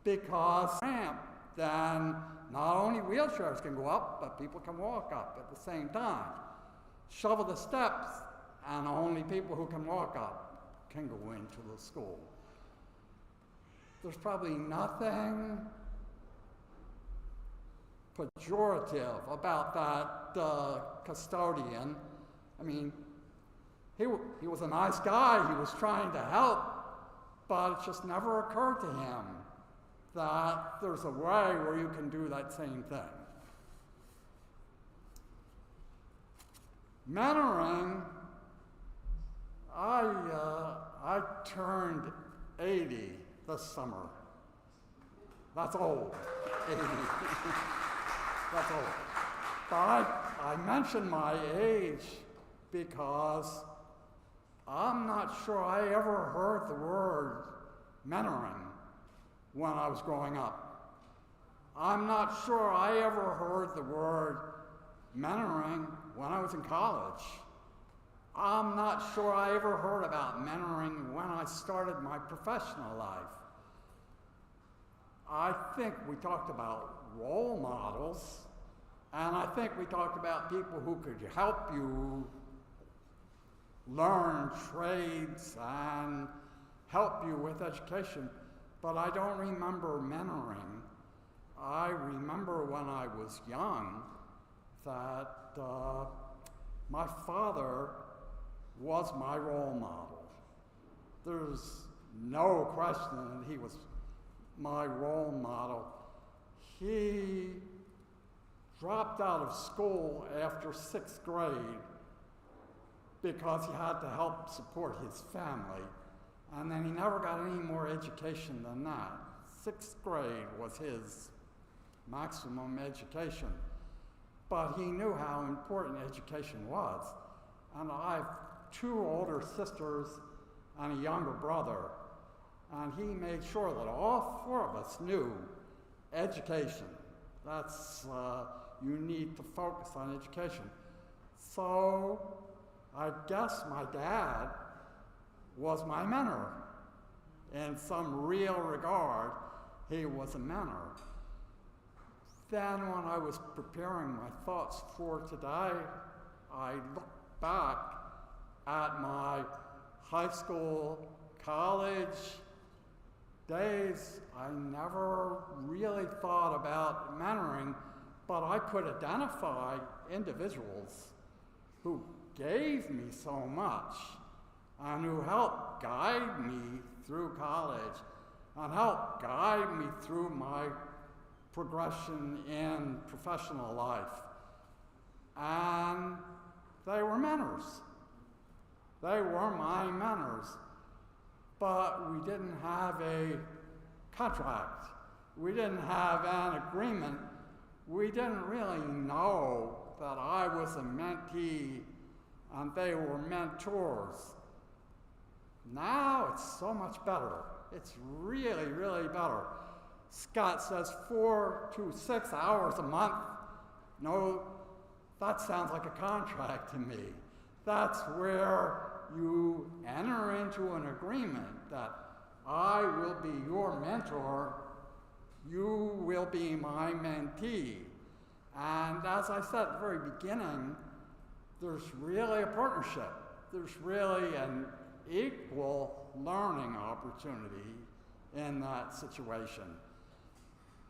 because ramp, then not only wheelchairs can go up, but people can walk up at the same time. Shovel the steps, and only people who can walk up can go into the school. There's probably nothing pejorative about that custodian. I mean, he was a nice guy, he was trying to help, but it just never occurred to him that there's a way where you can do that same thing. Mentoring, I turned 80 this summer. That's old, 80. That's old. But I mention my age because I'm not sure I ever heard the word mentoring when I was growing up. I'm not sure I ever heard the word mentoring when I was in college. I'm not sure I ever heard about mentoring when I started my professional life. I think we talked about role models, and I think we talked about people who could help you learn trades and help you with education, but I don't remember mentoring. I remember when I was young that my father was my role model. There's no question that he was my role model. He dropped out of school after 6th grade because he had to help support his family, and then he never got any more education than that. 6th grade was his maximum education, but he knew how important education was. And I have 2 older sisters and a younger brother, and he made sure that all 4 of us knew education. That's, you need to focus on education. So I guess my dad was my mentor. In some real regard, he was a mentor. Then when I was preparing my thoughts for today, I looked back at my high school, college days. I never really thought about mentoring, but I could identify individuals who gave me so much and who helped guide me through college and helped guide me through my progression in professional life. And they were mentors. They were my mentors. But we didn't have a contract. We didn't have an agreement. We didn't really know that I was a mentee and they were mentors. Now it's so much better. It's really, really better. Scott says 4 to 6 hours a month. No, that sounds like a contract to me. That's where you enter into an agreement that I will be your mentor, you will be my mentee. And as I said at the very beginning, there's really a partnership. There's really an equal learning opportunity in that situation.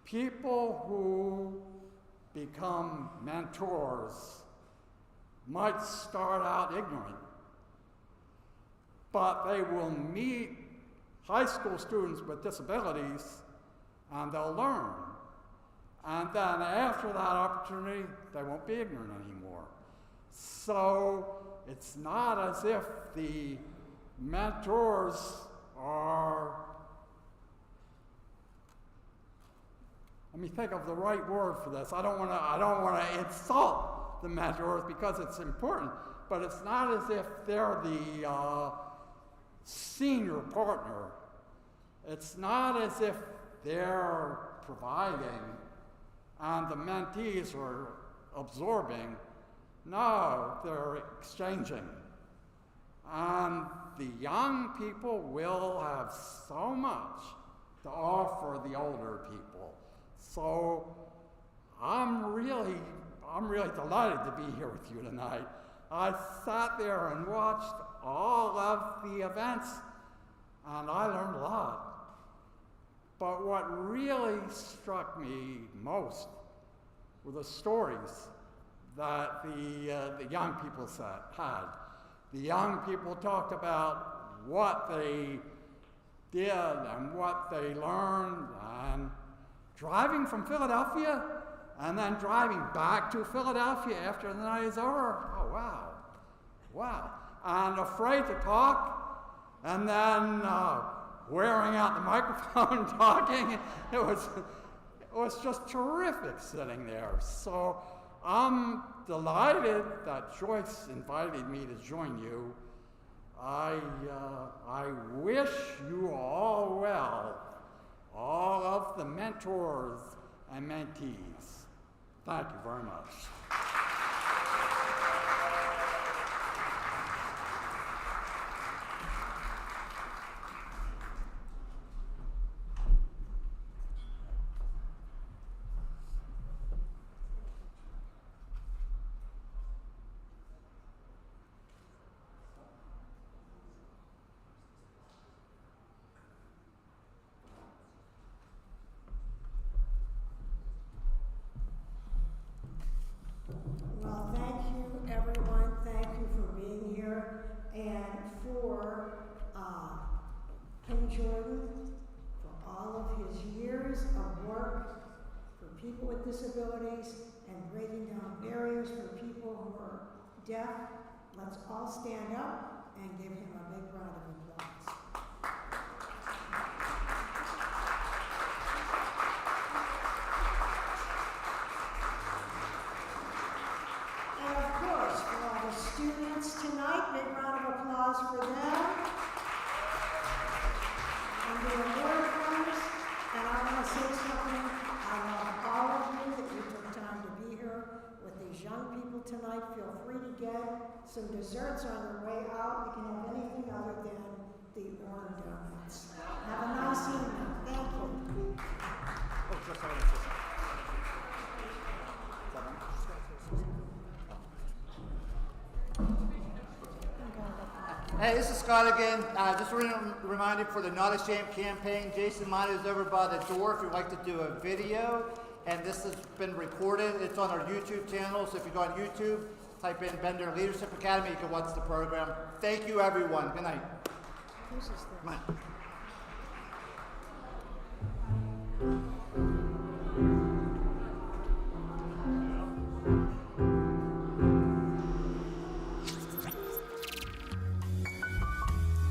People who become mentors might start out ignorant, but they will meet high school students with disabilities and they'll learn. And then after that opportunity, they won't be ignorant anymore. So it's not as if the mentors are, let me think of the right word for this. I don't want to insult the mentors because it's important, but it's not as if they're the senior partner. It's not as if they're providing and the mentees are absorbing. No, they're exchanging. And the young people will have so much to offer the older people. So I'm really delighted to be here with you tonight. I sat there and watched all of the events, and I learned a lot. But what really struck me most were the stories that the young people had. The young people talked about what they did and what they learned, and driving from Philadelphia and then driving back to Philadelphia after the night is over. Oh, wow. Wow. And afraid to talk, and then wearing out the microphone talking. It was just terrific sitting there. So I'm delighted that Joyce invited me to join you. I wish you all well, all of the mentors and mentees. Thank you very much. Well, thank you, everyone. Thank you for being here, and for King Jordan, for all of his years of work for people with disabilities and breaking down barriers for people who are deaf. Let's all stand up and give him a big round of applause. And of course, for all the students tonight, big round of applause for them. And the award winners. And I want to say something. I love all of you that you took time to be here with these young people tonight. Feel free to get some desserts on your way out. You can have anything other than the orange donuts. Have a nice evening. Thank you. Hey, this is Scott again. Just a reminder for the Not Ashamed campaign. Jason Mott is over by the door if you'd like to do a video. And this has been recorded. It's on our YouTube channel. So if you go on YouTube, type in Bender Leadership Academy, you can watch the program. Thank you, everyone. Good night. Who's this? Come on.